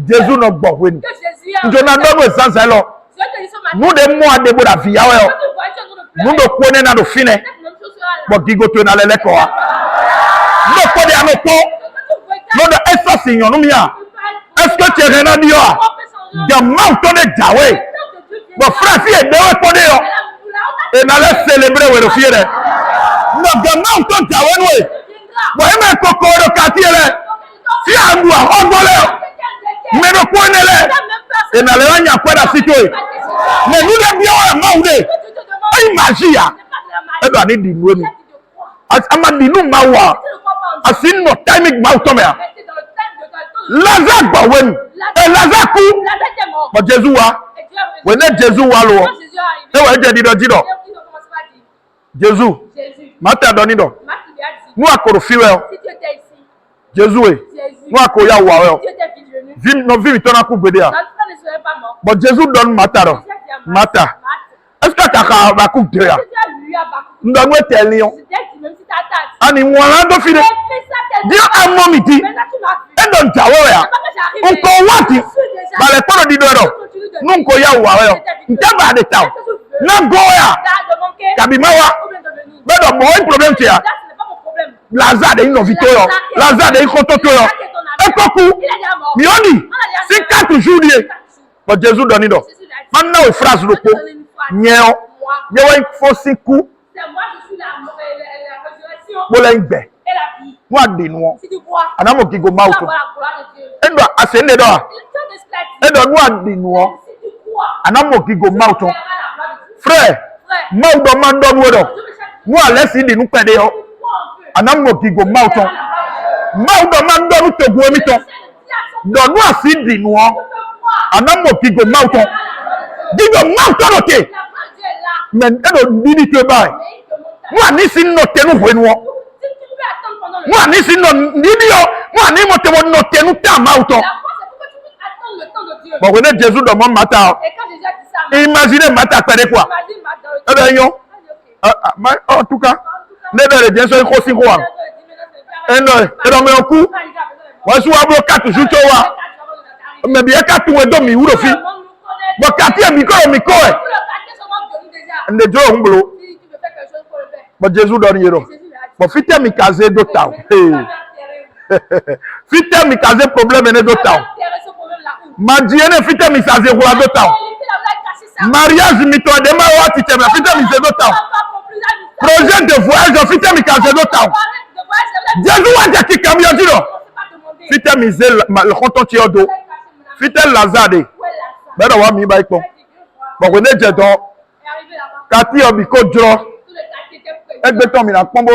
Jésus nɔ gbɔ̀wé ni. Que Jésus est en Njona retard. dɔnnu sanfɛ lɔ. Je te dis ce matin. Nu de mɔ adebo la fiya wɛ o. Quand tu vois, tu es en train de Nu pleurer. do kone na do finɛ. Peut-être même chose sera là. Bɔn gigo to na lɛ lɛ kɔ wa. N'o ko de ano to. Quand tu regardes, N'o de ɛsɛ si nyɔnu mi ya. tu parles. Est-ce que tu es rena di wa? On peut changer. Jamaw to ne jawe. Le temps de Dieu vient. Bɔn fura fi ye dewe ko de yɔ. Et la- E na lɛ célébrer wɛrɛ fi yɛ dɛ. Nɔ jamaw to jawe nu ye. viendra. Bɔn e ma koko do kati yɛ dɛ. Fi a du a ɔgbɔ lɛ o. Mɛ do ko ne lɛ. E na lɛ wa nya kɔ da si to ye. Mɛ nu de bi wa ma wu de. Ayi ma si ya. E do ani di nu enu. Ama di nu ma wa. Asi nɔ taimi ma tɔ mɛ ya. Lazare gbɔwé nu. E Lazare ku. Bɔn Jésus wa. Wò ne Jésus wa lo wɔ. E wɔ edze di dɔ dzi dɔ. Jésus. Mata dɔ ni dɔ. Nu akoro fi wɛ o. Jésus ye. Nu akoro ya wa wɛ o. Vi nɔ vi mi tɔ na ku gbede ya. Bɔn Jésus dɔ nu Mata dɔ. Mata. Est-ce que kaka ba ku gbede ya? Ndɔnu etɛ li yɔ. Ani wɔn do fi de. Di amɔ mi di. E dɔ jawe wɛ ya. Nko waati. Balẹ̀ kpɔdɔ di dɔ yɛ dɔ. Nu nko ya wa wɛ o. Nte ba de ta o. Na go ya. Kabi ma wa. Bɛ dɔ mɔ o problem ti ya. Lazare de yi nɔ vi to yɔ. Lazare de yi kɔtɔ to yɔ. E ko ku. Mi yɔ ni. Si 4 jours ye. Bɔn Jésus dɔ ni dɔ. Mana o phrase do ko. Nyɛ o. Nyɛ wa fɔ si ku. C'est moi, je suis la résurrection Kpɔlɛ yi gbɛ. et et la vie. Moi, dis-nous. Si tu crois, Anamo tu kigo vas mauto. voir la gloire de Dieu. Endo asende do. Le temps de cela dit, Endo moi dis-nous. si tu crois, Anamo kigo tu mauto. verras la gloire de Dieu. Frère, Frère, maudo mando wodo. Dieu me cherche. Moi laisse di nous pede yo. Tu crois en Dieu. Anamo kigo Tu mauto. verras la gloire de Dieu. Maudo mando nu to gwo mi to. C'est le diable. Do nu asindi nu. Tu peux croire. Anamo kigo mauto. Tu verras la gloire de Dieu. Digo mauto no te. La gloire de Dieu est là. Men endo ndini te bai. Mais il te montre. Moi ni sin no te nu hwe nu. Si tu peux attendre pendant le Moi ni sin no ndini yo. Moi ni mo te wo no te nu ta mauto. La foi, c'est pourquoi tu peux attendre le temps de Dieu. Bon connaît Jésus dans mon matin. Et quand Jésus a dit ça, Imaginez matin pede quoi. imagine Marc dans le Eh ben yo. ok. En tout cas, ne le bien sûr ko sin ko wa. Endo me oku. Wa su wa blo 4 jours to wa. Me bi e ka tu we do mi wuro fi. Bo ka ti e mi ko e. Ne jo humblo. Bo Jésus do ni ro. Bo fite mi kaze do taw. Fite mi kaze problème ne do taw. Ma diene fite mi kaze ko do taw. Mariage mi to de ma wa ti teme fite mi se do taw. Projet de voyage fite mi kaze do taw. Jésus wa ja ki camion diro. Fite mi ze le konton ti odo. Fite lazade. Bẹ́ẹ̀ wá mi bá ipò. Bọ̀wé ní jẹ̀dọ̀. Kàtí ọ̀bì kò jọ. Ẹgbẹ́ tán mi nà pọ́nbó.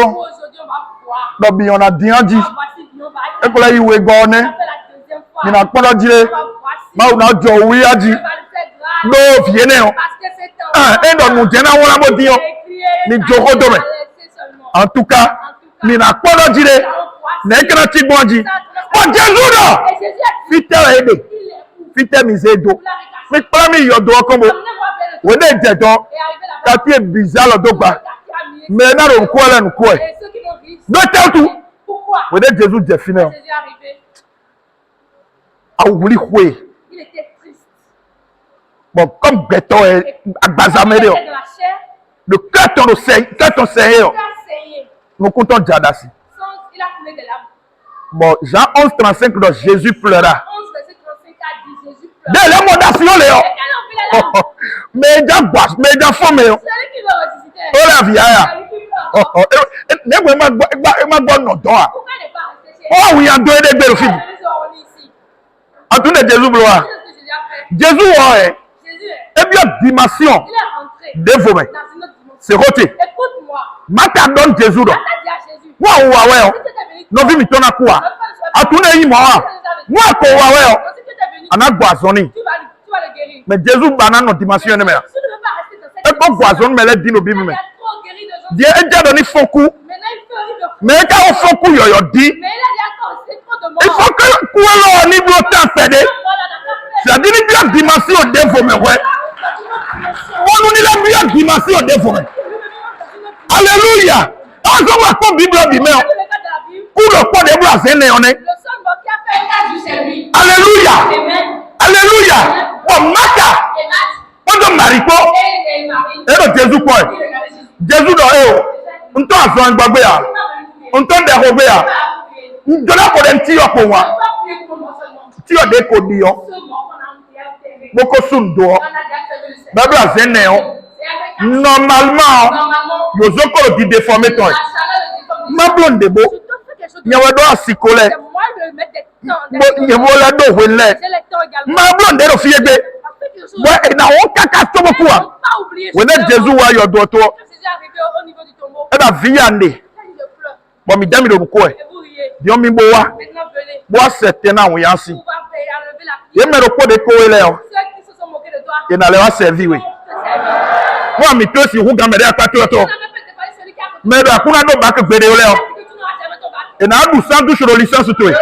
Lọ́bì ọ̀nà dìyànjì. Ẹkùnlẹ̀ ìwé gbọ́ ọ́nẹ́. Mi nà pọ́nlọ́ jíre. Máa nà jọ òwe yájì. Ló fìyé náà. Ẹ̀dọ̀ nù jẹ́ náà wọ́n lábọ́ díyàn. Mi jòkó dọ̀mẹ̀. En tout cas, mi nà pọ́nlọ́ jíre. Nẹ̀ẹ́kẹ́rẹ́ tí gbọ́n jì. Wọ́n jẹ́ lúdọ̀. Fítẹ́ rẹ̀ èdè. Fítẹ́ mi ṣe do. Mi pẹ́ mi yọ̀dọ̀ ọkọ mo. Wọ́n dé jẹ̀dọ̀. Kàtí ẹ̀ bìzá lọ́dọ̀ gbà. Mẹ náà ló ń kó ẹlẹ́nu kó ẹ̀. Dọ́tẹ́ tu. Wọ́n dé Jésus jẹ̀ fi náà. Awuli kó ẹ̀. Bon, comme gbẹ̀tọ̀ ẹ̀ agbazamẹ́rẹ́ ọ̀. Le cœur ton seigneur. Nous comptons jada si. Bon, Jean 11:35 donc Jésus pleura. Dès les mondations les mais déjà femme yo. Oh la vie ya. Ne mo ma gbo no don a. Oh oui en do de gbe fi. Atun de Jésus bloa. Jésus ouais. Et bien dimension de vous c'est roté. Écoute-moi. Mata donne Jésus do. Wa wa we o. No vi mi tona kwa. Atun de yi mo a. Wa ko wa we o. Anagbo azoni. Tu vas le guérir. Mais Jésus banane notre dimension ne me. Tu ne veux pas rester dans cette Et bon poison me le dit no bibi me. Il y a trop guéri de gens. Dieu est déjà donné faux coup. Maintenant, il faut arriver. Mais quand on faux coup yo dit, Mais il a dit encore, c'est trop de il morts. faut que pour le niveau temps pédé. C'est dire bien dimension de vous me ouais. On nous dit la meilleure dimension de vous. Alléluia. On va comme Bible dit mais pour le point de bras c'est né on est. Le seul mot qui a fait un du c'est lui. Alléluia. Amen. Alléluia. Bon mata. On doit marier quoi? Et Marie. Et le Jésus quoi? Jésus dans eux. On t'a fait un babé à. On t'a dérobé à. On t'a fait un petit peu moi. Tu as des codes yo. Beaucoup sont dehors. Bible a zéné on. Normalement, nous avons dit déformer toi. Ma blonde de beau. Il y a un psychologue. C'est moi le mettre des temps. Il y a un do wele. J'ai les temps également. Ma blonde de fille be. Ouais, et na on kaka to beaucoup. Pas oublier. When Jésus wa yo do to. Quand Jésus est arrivé au niveau du tombeau, E ba viande. il pleure. Bon mi dami do ko e. Et vous riez. Dio mi bo wa. Maintenant, venez. Bo certain na won yansi. On va enlever la Ye pierre. me ro ko de ko ele o. Ceux qui se sont moqués de toi, E na le wa servi we. on te servir. Mo mi to si hu ga me de apato to. On avait fait dévaler celui qui a côté. Me do akuna do ba ke gbede ole o. Que tu n'auras jamais ton bac. E na du sandu sur licence to e.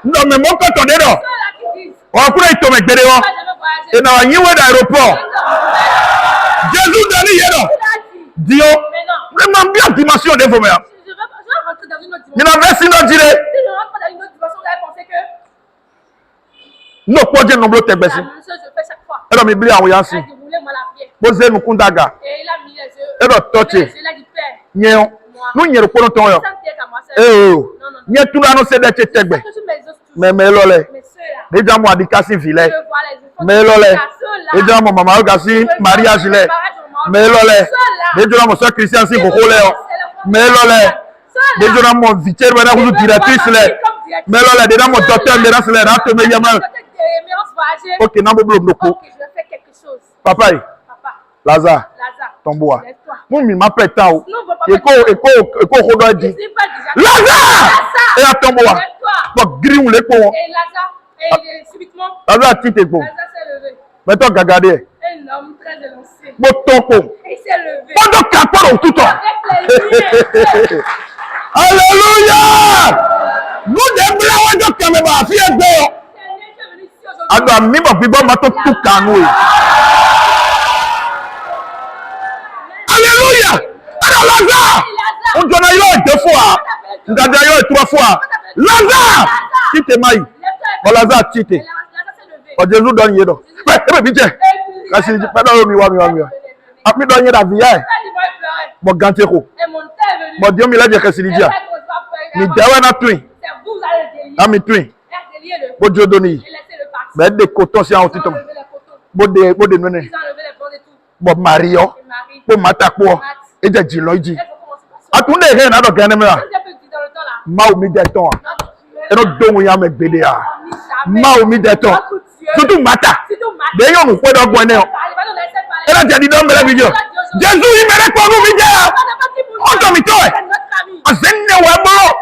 Non mais mon ko to de do. Ceux là qui disent, O akuna ito me gbede o. on va jamais voyager. E na yin we da aéroport. Non. Jésus dani ye do. Il a dit, Dio. mais non. Vraiment bien dimension de vous mais. Je vais rentrer dans une autre Ni dimension. na versi no dire. Si je rentre pas dans une autre dimension, vous allez penser que No ko je no blo la tegbesi. même chose je fais chaque fois. E do mi bli awon Il a yansi. dit, roulez-moi la pierre. Bo ze nu kundaga. Et il a mis les yeux. E do touché. Il a dit, Père, Nyen. Nu nyere ko no ton yo. ça me tient à moi seul. Eh oh. Non, non, non. Nye tuna no se de chetegbe. Que je mes os tous. Me lole. Mais ceux-là, Deja mo adikasi vile. je vois les enfants. Me lole. Ceux-là, Deja mo mama ogasi mariage le. Me lole. Deja mo so Christian si boko le o. Mais là, déjà dans mon vitier, maintenant vous directrice là. Mais là, déjà mon docteur, maintenant c'est là, te me yama. Ok, non, Ok, je vais faire quelque chose. Papa, Papa, Lazare, Lazare, tomboa. lève-toi. Mon mi m'appelle tao. Non, papa, Eko rodo je dit. sais pas déjà. Lazare! Et à tomboa. Lève-toi. Bon, grille les pots. Et Lazare, et subitement, Lazare, tite po. Lazare s'est levé. Maintenant, gagade. Un homme très élancé. Bon, topo. Il s'est levé. Pendant qu'un peu tout le temps. Avec les lumières. Alléluia! Nous déblons de caméra, fier de. Agba mi mo bi bo ma to tu kanu. Alléluia! Alors Lazare, on donne yo 2 fois. On donne yo 3 fois. Lazare! Tite mai. O Lazare tite. O Jésus donne yedo. Eh bi je. Kasi pardon mi wa. Api donne yeda via. Mo gante ko. Mo dio mi la je kasi dia. Mi dawa na twin. Ami twin. Bo Dieu donne. Mais des cotons si en tout temps. Bode nene. Bo Mario. Bo matako. E je jilo iji. Atunde he na do gane me. Ma o mi de ton. E no dohun ya me gbede ya. Ma o mi de ton. Tutu mata. De yo nu pe do gbon ne o. E la je di don bele video. Jésus il mere ko nu mi je ya. O to mi to e. O se ne wa mo.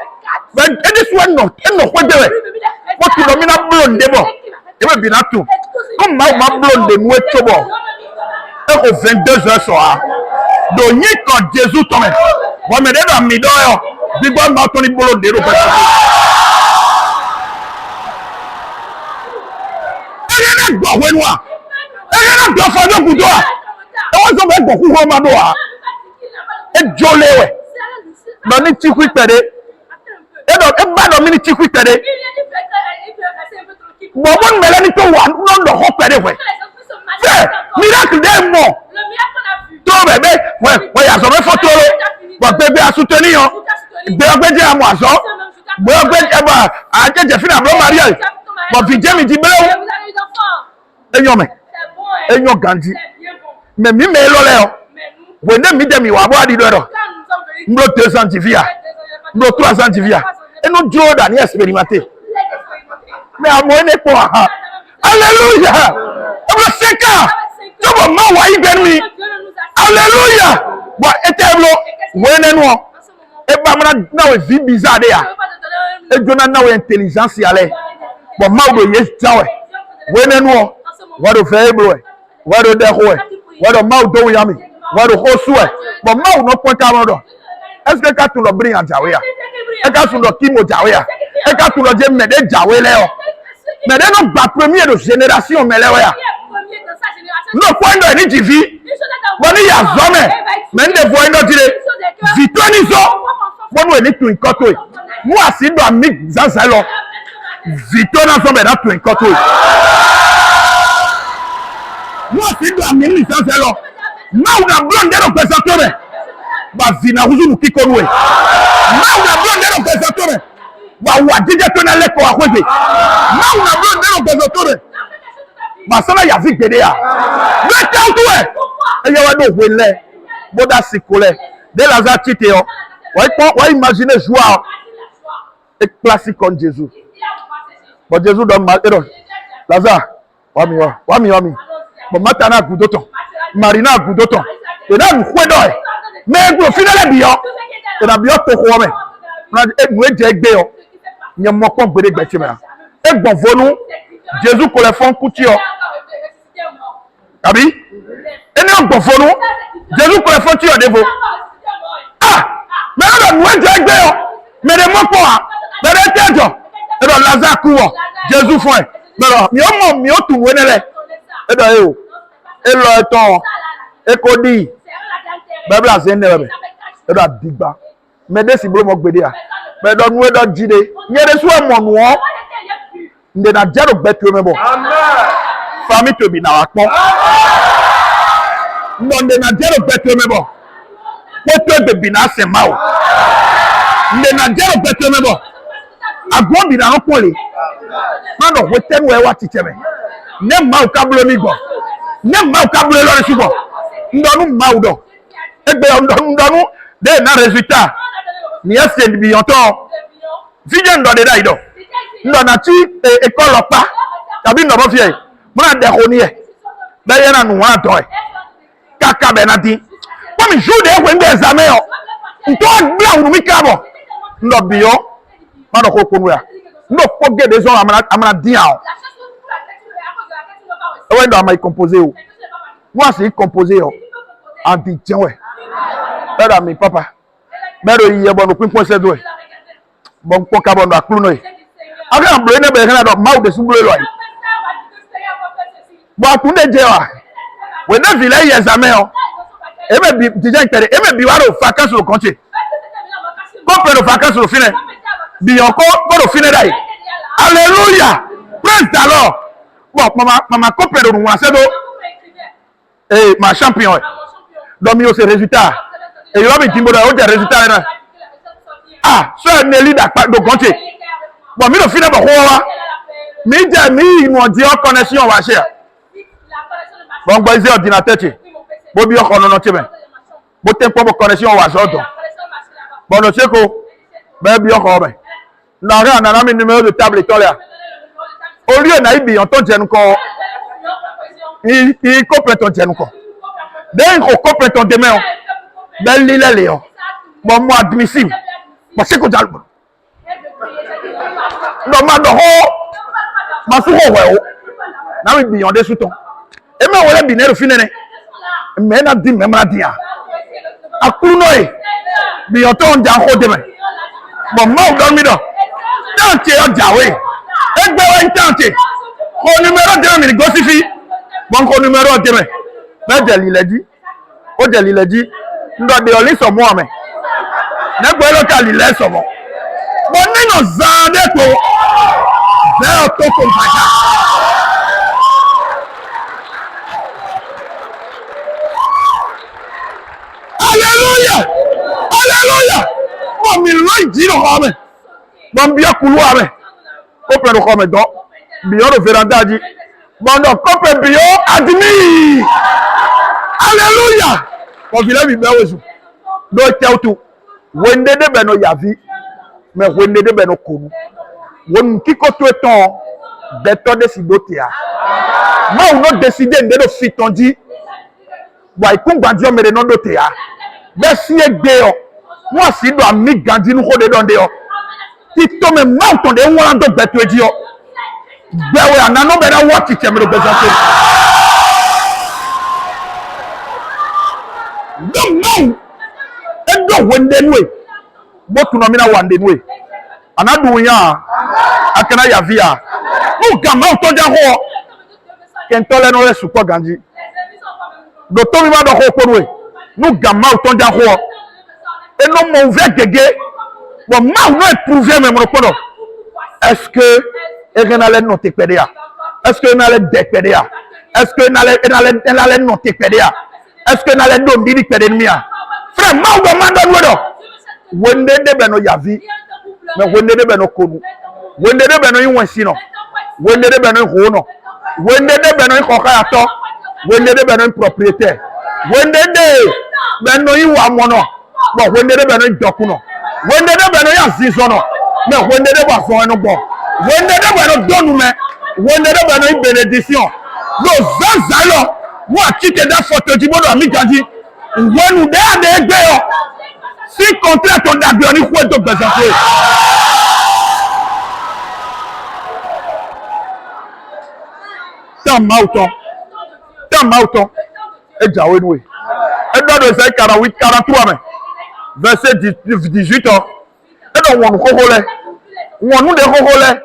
But e this one no. E no ko de we. Mo ti lo mi na blo ndebo. Ewe bi na tu. Comme ma blonde nous est bon. Et au 22h soir. Donc ni quand Jésus tombe. Moi me dans mi do yo. Bi bon ma toni blonde do pa. E na gbo we no a. E na gbo fa do gudo a. E wo so be gbo ku ho ma do a. E jole we. Do ni ti ku pere. E do e ba do mi ni ti ku pere. Bon mais là ni to wa non do ho pere we. Miracle des morts. Toi bébé, ouais, ya so me photo le. Bon bébé a soutenu on. Bébé dire à moi ça. Bébé ba a je fina bro mariage. Bon vidje mi di bele o. Enyo me. Enyo ganji. Mais mi me lo le o. We ne mi de mi wa bo adi do do. Mbo 200 divia. Mbo 300 divia. Et nous Dieu dans expérimenter. Mais à moi n'est pas. Alléluia. Le 5 ans. Tu vas m'envoyer vers lui. Alléluia. Bon, et tableau. Ouais, non. Et bah, maintenant, on vit bizarre. Et Jonathan, on intelligence y aller. Bon, ma ou yes, ça ouais. Ouais, non. What of faible. What of the way. What of mouth do yami. What of horse way. Bon, ma ou non point à l'ordre. Est-ce que quand tu le bring en Jawea? Et quand tu le kimo Jawea? Et quand tu le dis, mais des Jawea. Mais des non pas premier de génération mais là ouais. Non point de ni divi. Bon il y a jamais. Mais des voix non dire. Vitonizo. Bon nous ni tu inkoto. Moi si do ami zanzalo. Vitona so be na tu inkoto. Moi si do ami zanzalo. Ma una blonde no pesatore. Ba vina huzunu kikonwe. Ma una blonde no pesatore. Wa dije to na leko akwese ma una bro ndero bezotore ma sala ya fi gbede ya le ta to e ye wa do wele boda sikole de Lazare tite o wa imaginer joie et classique comme Jésus bon Jésus donne mal et Lazare wa mi bon matana gudoton marina gudoton e na nkwe do me go finale bi yo e na bi yo to ko me na e mu eje gbe yo nye moko gbede gbeche me e gbon vonu Jésus ko le fon kuti o abi ene gbon vonu Jésus ko le fon ti o devo ah me na nu eje gbe o me de moko a me de tejo e do Lazare ku o Jésus fon e me do mi o tu wenele e do e o e lo eton e ko di Bible azende be e do adigba me de si bro mo gbede a me do nu e do jide nyere so e mo nu o nde na jero betu me bo amen family to be na apon nde na jero betu me bo betu be bi na se ma o nde na jero betu me bo agbon bi na apon le ma do we tenu e wa tiche me ne ma o kablo mi go ne ma o kablo lo re sugo ndonu ma o do egbe ndonu Dès na résultat. Ni est bientôt. Fille ndo de daido. Ndo na ti école pas. Tabi ndo bo fie. Muna de ronier. Da yana nu wa to e. Kaka benati. Kwa mi jour de wende examen o. Nto bla unu mi kabo. Ndo bio. Ma do ko kunu ya. Ndo foge des gens amana dia o. Ouais ndo amai composé o. Moi c'est composé o. En dit tiens ouais. Bada mi papa. Bado yiye bon no pinpon se do. Bon ko ka bon do aklu no e. Aga mblo ne be kana do ma de sublo lo ai. Bo akun de je wa. We na villa yi examen o. Ebe bi déjà intérêt. Ebe bi wa ro vacances au compte. Ko pe ro vacances au fine. Bi encore ko ro fine dai. Alléluia. Praise the Lord. Bon mama ko pe ro nu wa se do. Ma champion. Donc mi o se résultat. Et il va me dire o des résultats là. Ah, so Nelly da do compte. Bon mi no fine ba ko wa. Mi je mi mo di o connexion wa share. Bon gba ise ordinateur ti. Bo bi o ko no ti ben. Bo te po connexion wa so do. Bon no se ko be bi o ko ben. Na re na mi numéro de table to là. Au lieu na ibi on to jenu ko. Il complète ton jenu ko. Den ko complète ton demain. Ben lile Léon. Bon moi admissible. Parce que tu as le bon. Non ma do ho. Ma su ho we o. Na mi bi on de su ton. E me wole bi ne ro fine ne. Me na di me ma di a. Akuru no e. Bi on ton ja ho de me. Bon ma o don mi do. Tante o jawe. Egbe wa tante. Ko numéro de mi go si fi. Bon ko numéro de me. Me de lile di. O de lile di. Ndo de oli so mo me. Ne gbe lo ka lile so mo. Mo ni no zan de ko. Ze o to ko faja. Alléluia. Alléluia. Mo mi lo ji no ko me. Mo bi akulu ame. O pe no ko me do. Bi o do veranda ji. Mo do ko pe bi o admi. Alléluia. Ko bi le bi be wesu. Do teutu. Wende de be no yavi. Mais wende de be no konu. Won kiko to eton. De to de sidotia. Ma o no décider nde do fitonji. Wa ikun gbanji o mere no do te ya. Be si egbe o. Mo si do ami ganji nu ko de don de o. Ti to me ma ton de won do beto eji o. Gbewe anano be na watch ti me do bezante. No no. Endo wende nwe. Bo tuno mi na wande nwe. Anadu yan. Akana ya via. Mu gama o to ja ho. Kentole no resu ko ganji. Do to mi ma do ho ko nwe. Nu gama o to ja ho. Et non mon vrai gege. Bon ma no éprouver me mo ko do. Est-ce que egenale no te pedea? Est-ce que na le de pedea? Est-ce que na le no te pedea? Est-ce que na le do ndiri pede mia? Frère, ma do mando nwodo. Wende de be no yavi. Mais wende de be no konu. Wende de be no yinwansi no. Wende de be no ho no. Wende de be no koka ato. Wende de be no propriétaire. Wende de be no yiwa mo no. Bon wende de be no doku no. Wende de be no yazizo no. Mais wende de ba so eno bo. Wende de be no donu me. Wende de be no bénédiction. Lo zanzalo. Mo akite da photo di bodo ami ganji. Wenu de ade egbe yo. Si contrat ton dabi oni ko to bezante. Tam mauton. E jawe nou e. E do de Esaïe 48 43 mais. Verset 18 ans. E do wonu kokole. Wonu de kokole.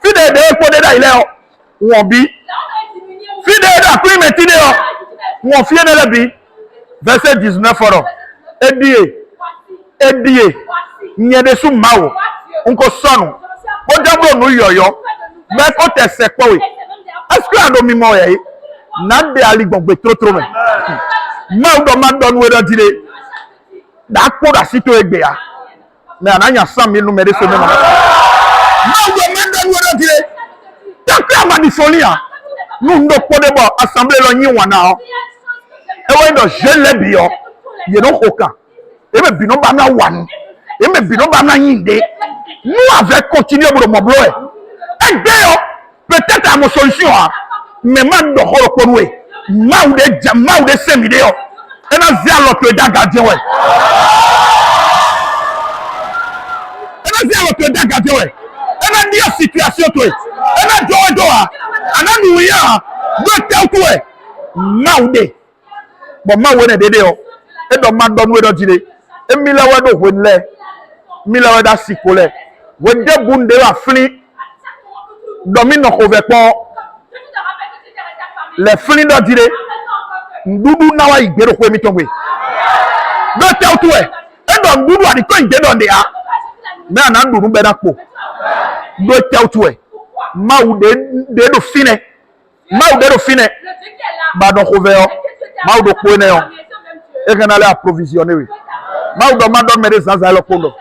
Fi de epo de da ile o. Won bi. Fi de da ku metide o. Won fi ne le bi. Verset 19 ans. Edie. Nyede su mawo. Nko sonu. O jabo nu yoyo. Me ko te sepo we. Est-ce que ado mi mo ye? Na de ali gbogbe trotro me. Ma do ma don we do dire. Da ko da sito egbe ya. Me ananya sam mi nu me de so me no. Ma do ma don we do dire. Ta ma ni sonia. Nu ndo ko de bo assemblée lo yin wa na o. E we do je le bi o. Ye no hoka. Et me bino bana wan. Et me bino bana yinde. Nous avons continué pour mon bloc. Et d'ailleurs, peut-être à mon solution, mais man de holo konwe. Ma ou de semideo. Et na zia l'autre da gardien ouais. Et na zia l'autre da gardien ouais. Et na dia situation toi. Et na doa. Ana nuya. Do tel toi. Ma ou de. Bon ma ou de dedeo. Et donc ma donne we do jide. Et mila we do wenle. Mila we da sikole. We de bunde wa fini. Domine no kovekpo. Les flins do jide. Ndudu na wa igbero ko mi tongwe. Do tel toi. Et donc ndudu adi ko ide don de a. Me ana ndudu be da po. Do tel toi. Ma ou de do fine. Ma ou de do fine. Ba don koveo. Ma ou do ko ne yo. Et qu'on allait approvisionner oui. Ma ou do ma don me de zanza lo kondo.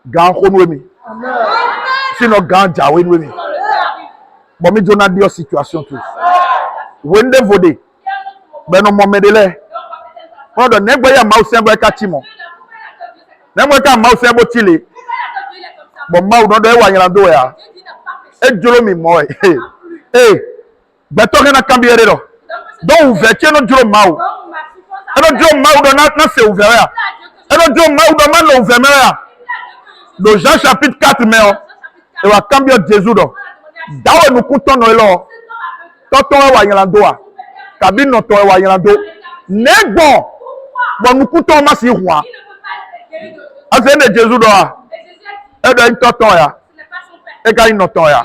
Gan ko no mi. Sinon gan jawe no mi. Bon mi jona dio situation tout. Wende vode. Ben no mo medele. On do negbo ya ma o sembo ka timo. Negbo ka ma o sembo tile. Bon ma ou do e wa yando ya. E jolo mi mo beto na cambiere do. Donc ouverture no jolo ma ou. E no jolo ma ou do na se ouvert ya. E no jolo ma ou do man lo ouvert ya. Do Jean chapitre 4 mais e wa cambio Jésus do. Dawe nu kuto no lo. Toto e wa yando a. Kabi no to e wa yando. Nego. Bon nu kuto ma si hua. Aze ne Jésus do a. E do toto ya. E ka ino to ya.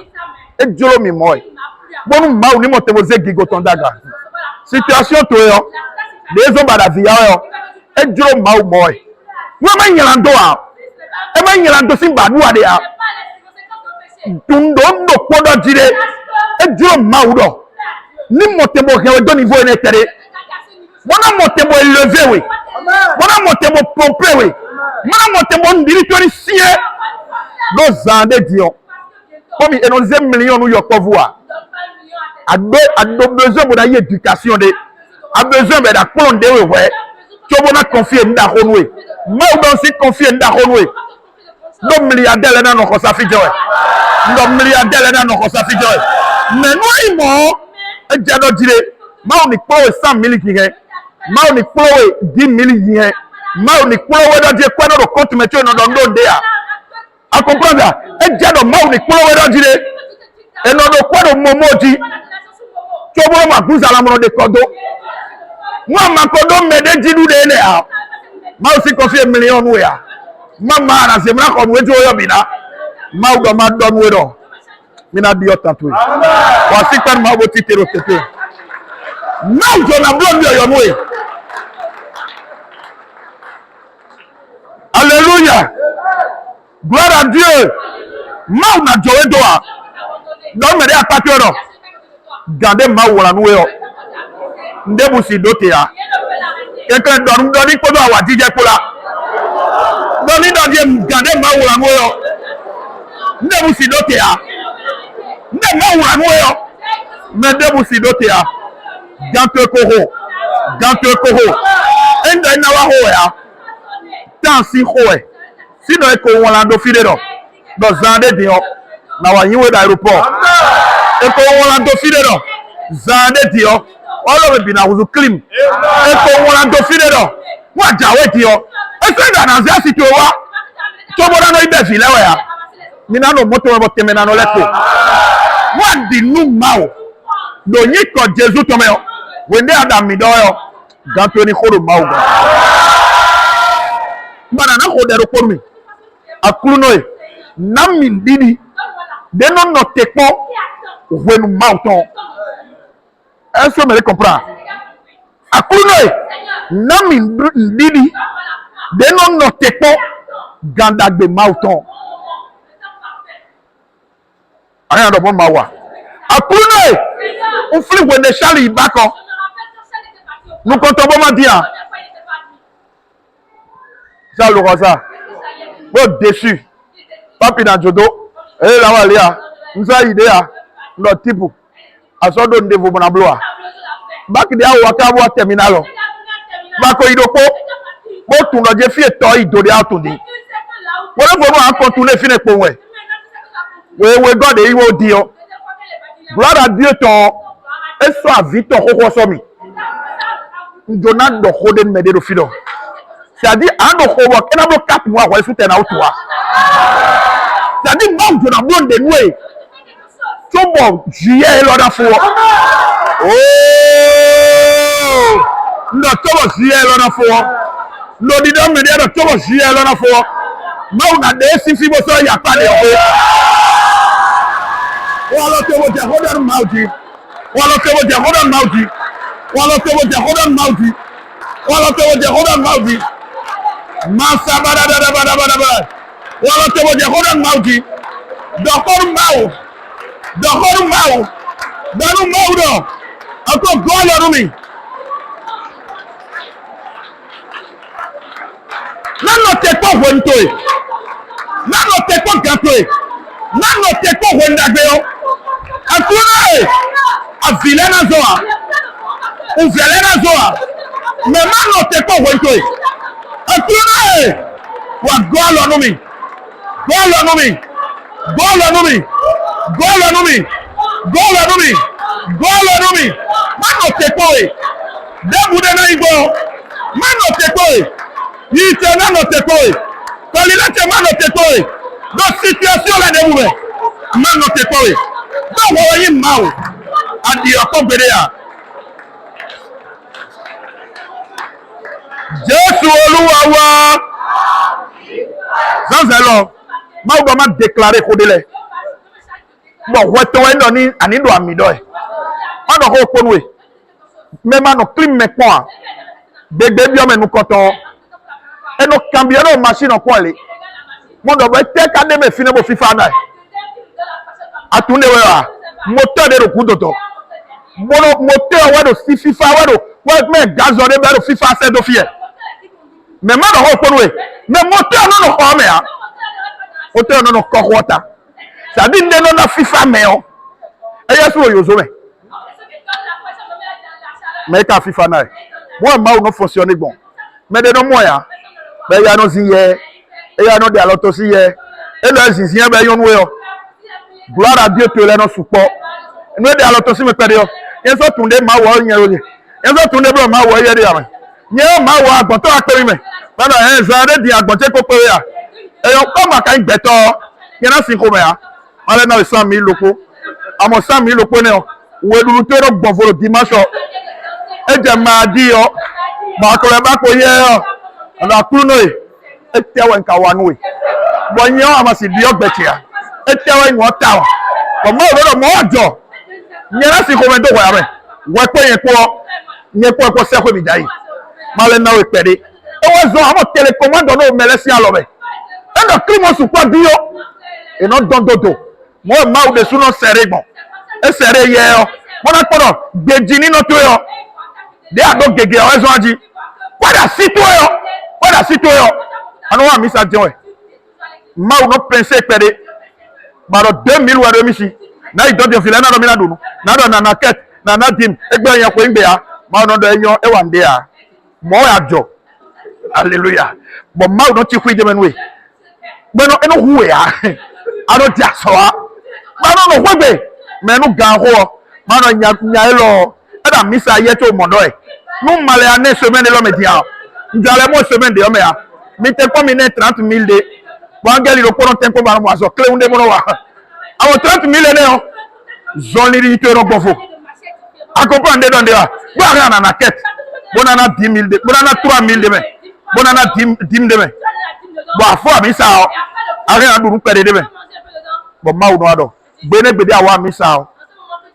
E jolo mi mo. Bonu ma ou ni mo te mo ze gigo ton daga. Situation to yo. Dezo bada via yo. E jolo ma ou mo. Wo ma yando a. E ma yando simba du ade a. Tundo ndo kodo jire. E jolo ma ou do. Ni motemo ke do niveau en tere. Wana motemo élevé we. Wana motemo pompé we. Wana motemo ndiritori sie. Do zande dio. Comme et non 1 million nous yoko voir. A besoin de éducation de. A besoin de la colonne de ouais. Tu vas confier nda honwe. Ma ou donc si confier nda honwe. Do milliardaire na no ko sa fi joy. Do milliardaire na no ko sa fi joy. Mais nous imo e jado dire ma on ni po 100 000 ki he. Ma on ni po 10 000 yi he. Ma on ni po we do je kwa no compte metio no do nde a. A comprendre e jado ma on ni po we do dire. E no do kwa do momoji. Tu vois ma cousin la mono de kodo. Moi ma kodo me de jidu de ne a. Ma aussi confier 1 million we a. Mama na se mra ko we jo yo bina. Ma u do ma don we do. Mina bi otantu. Wa sikpan ma bo titero tete. Now je na blon yo no we. Alléluia. Gloire à Dieu. Ma na jowe do a. Don me de apatio do. Gande ma wala no we o. Ndebu si dote ya. Quelqu'un donne ko do awa jije pola. Doni do je gande ma wala no we o. Ndebu si dote ya. Nde ma wala no we o. Me ndebu si dote ya. Gante koro. Enda na wa ho ya. Tan si ho e. Si no e ko wala do fide do. Do zande dio. Na wa yiwe da aéroport. E ko wala do fide do. Zande dio. Olo be na wuzu clean. E ko wala do fide do. Wa jawe dio. E so da na zia sito wa. To boda no ibe file wa ya. Mina no moto wa temena no lepo. Wa di nu mawo. Do yi ko Jesu to me yo. Wende adam mi do yo. Ganto ni khoro mawo. Bana na ko dero por mi. Akulu no e. Na min didi. De non no tepo. Wenu mauton. Est-ce que vous me comprenez? A Kounoé, Nami Ndidi, de non notepo, Gandagbe Mauton. Rien de bon mawa. A Kounoé, on fait le de Charlie Bako. Nous comptons pas dire. Ça le rosa. Bon déçu. Papi dans Jodo. Et là, Walia. Nous avons idée. Notre type. Asodo ndevu bonabloa. Baki dia waka wa terminalo. Bako idoko. Bon, tout le monde fait toi, il donne à tout dit. Voilà, faut nous contourner finir pour moi. Oui, God, il va dire. Gloire à Dieu, ton. Et soit vite, ton roi somi. Donald de Roden Mede de Fido. C'est-à-dire, un de Rowa, qui n'a pas 4 mois, ouais, sous tes toi. C'est-à-dire, bon, je n'ai pas de noué. Tout bon, juillet, l'on a fait. Oh! Non, tout bon, juillet, l'on a fait. L'auditeur me dit, tout bon, juillet, l'on a fait. Mais on a des si vous il n'y a pas de. Voilà, tout bon, j'ai rodé Maudi. Voilà, tout bon, j'ai rodé Maudi. Voilà, tout bon, j'ai rodé Maudi. Voilà, tout bon, j'ai rodé Maudi. Massa, badabadabadabada. Voilà, tout bon, j'ai rodé Maudi. D'accord, Mao. D'accord, Mao. Dans le Mao, encore Gola Rumi. Nano teko wontoe. Nano teko gatoe. Nano teko wondageo. Akuna a vilena zoa. U vilena zoa. Me nano teko wontoe. Akuna wa gola numi. Gola numi. Gola numi. Gola numi. Gola numi. Gola numi. Nano teko e. Debu de na igbo. Nano teko e. Il te n'a noté quoi? Quand il a te m'a noté quoi? Dans situation là de vous, m'a noté quoi? Dans vous voyez mal. A dit à compérer. Jésus Oluwawa. Sans alors, m'a Obama déclaré qu'on délai. Bon, ouais, toi, non, ni anido amidoy. On a reconnu. Mais maintenant, clim me quoi? Bébé bien mais nous comptons. Et nos cambions machine en quoi aller. Mon doigt est cadé mais finalement FIFA n'a. A tourner voilà. Moteur de coup d'auto. Mon moteur ouais de FIFA ouais mais gazonné ben de FIFA c'est de fier. Mais moi non reconnu. Mais moteur non non mais hein. Moteur non non corrota. Ça dit non non FIFA mais on. Et y a sur yozo mais quand FIFA n'a. Moi ma non fonctionne bon. Mais de non moyen. Ben ya no siye, e ya no de aloto siye, e lo siye ben yon we o. Gloire à Dieu te le no support. No de aloto si me pede yo. Yen so tunde ma wo yen o. Yen so tunde bro ma wo ye de ya me. Yen ma wo agbon to akori me. Bana en zare di agbon te ko pe ya. E yo ko ma kan gbeto. Yen na sin ko me ya. Ale na 100,000 loko. Amo 100,000 loko ne o. We duru te ro gbon fo dimanche. E je ma di yo. Ma ko le ba ko ye yo. Ana kuno etewe nka wanwe bonyo amasi bi ogbetia etewe nwo tawo ko mo ro mo ojo nyera si ko mento wa re we pe yen po se ko mi dai male na we pede e wo zo amo telecommando no melesi alobe e no klimo su kwa bio e no dondodo mo ma u de su no sere gbon e sere ye o mo na poro gbeji ni no to yo de ado gege o eso aji pada situ yo pada situ yo anu wa mi sa jewe ma u no pense pede baro 2000 wa do mi si na ido de file na do mi na do na do na ket na dim egbe yan ko ngbe ya ma no do enyo e wa nde ya mo ya jo hallelujah but ma u no ti kwije menwe gbe no eno huwe ya aro dia so wa ma no no hwegbe me no gan ho ma no nya elo e da mi sa ye to modo e no male ane semaine lo media njale mo semaine de o me ya mi te ko mi ne 30,000 de wangeli lo kono tempo ba mo aso kle unde mo wa awo 30,000 ne o zoni ri to ro gbofo accompagner donde wa gba na na ket bonana 10,000 de bonana 3,000 de me bonana 10 de me bo afo ami sa o are na duru pere de me bo ma o no ado gbene gbede awa mi sa o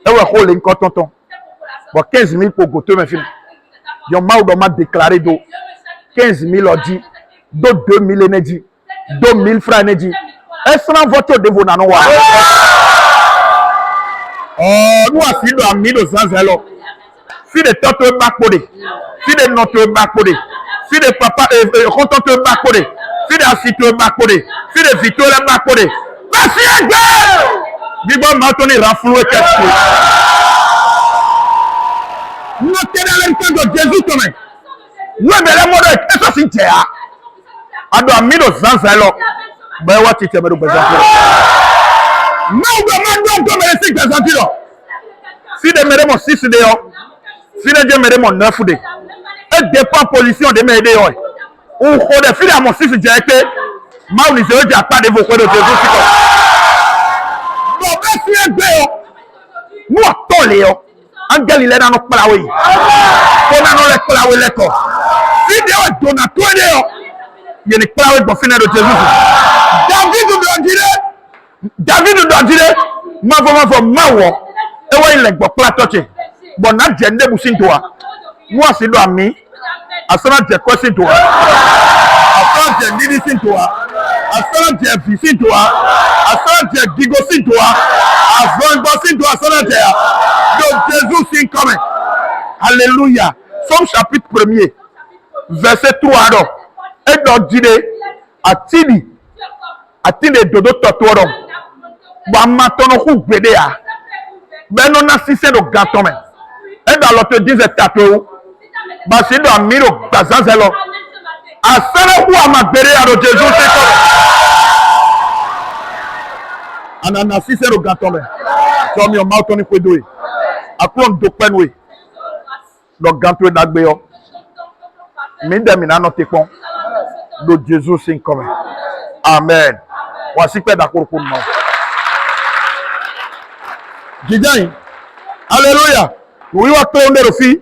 e we ko le nkan tonton bo 15,000 pour goto me film yo ma o do ma déclarer do 15,000 odi do 2,000 energy 2,000 francs energy extra vote de vo na no wa oh nous asi do ami do zanzelo si de toto bakpode si de noto bakpode si de papa content bakpode si de asito bakpode si de victoire bakpode merci agbe bibo ma toni rafloué quelque notez dans le temps de Jésus quand même we bele mo de eso si je a ado amino zanza lo ba wa ti teme do bezanti no go man do me si bezanti lo si de mere mo 6 de yo si de mere mo 9 de e dépend position de me de yo o ko de fi de mo 6 je pe ma uni se o ja pade vo ko de Jésus ti ko bo be si egbe yo mo to le yo angel ile na no palawe ko na no le palawe le ko si de o dona to de yo ye ni palawe bo fina de Jésus David do dire ma fo ma wo e wo ile gbo platoche bo na je nde businto wa mo asido ami asana je question wa asana je nidi sinto wa asana je visinto wa asana je digo sinto wa asana go sinto asana je donc Jésus sin coming. Alléluia. Somme chapitre 1er verset 3 alors et do dire atini dodo totoro ba matono ku gbede ya beno na sise do gatome e da lo te dize tato ba se do amiro gbazanzelo asere ku amagbere ya do Jésus se ko ana na sise do gatome so mi o ma to ni kwedo e akron do penwe lo ganto e dagbe yo mi de mi na no te pon do Jésus se ko amen. Voici que d'accord pour moi. Alléluia. Oui, on va tourner le fil.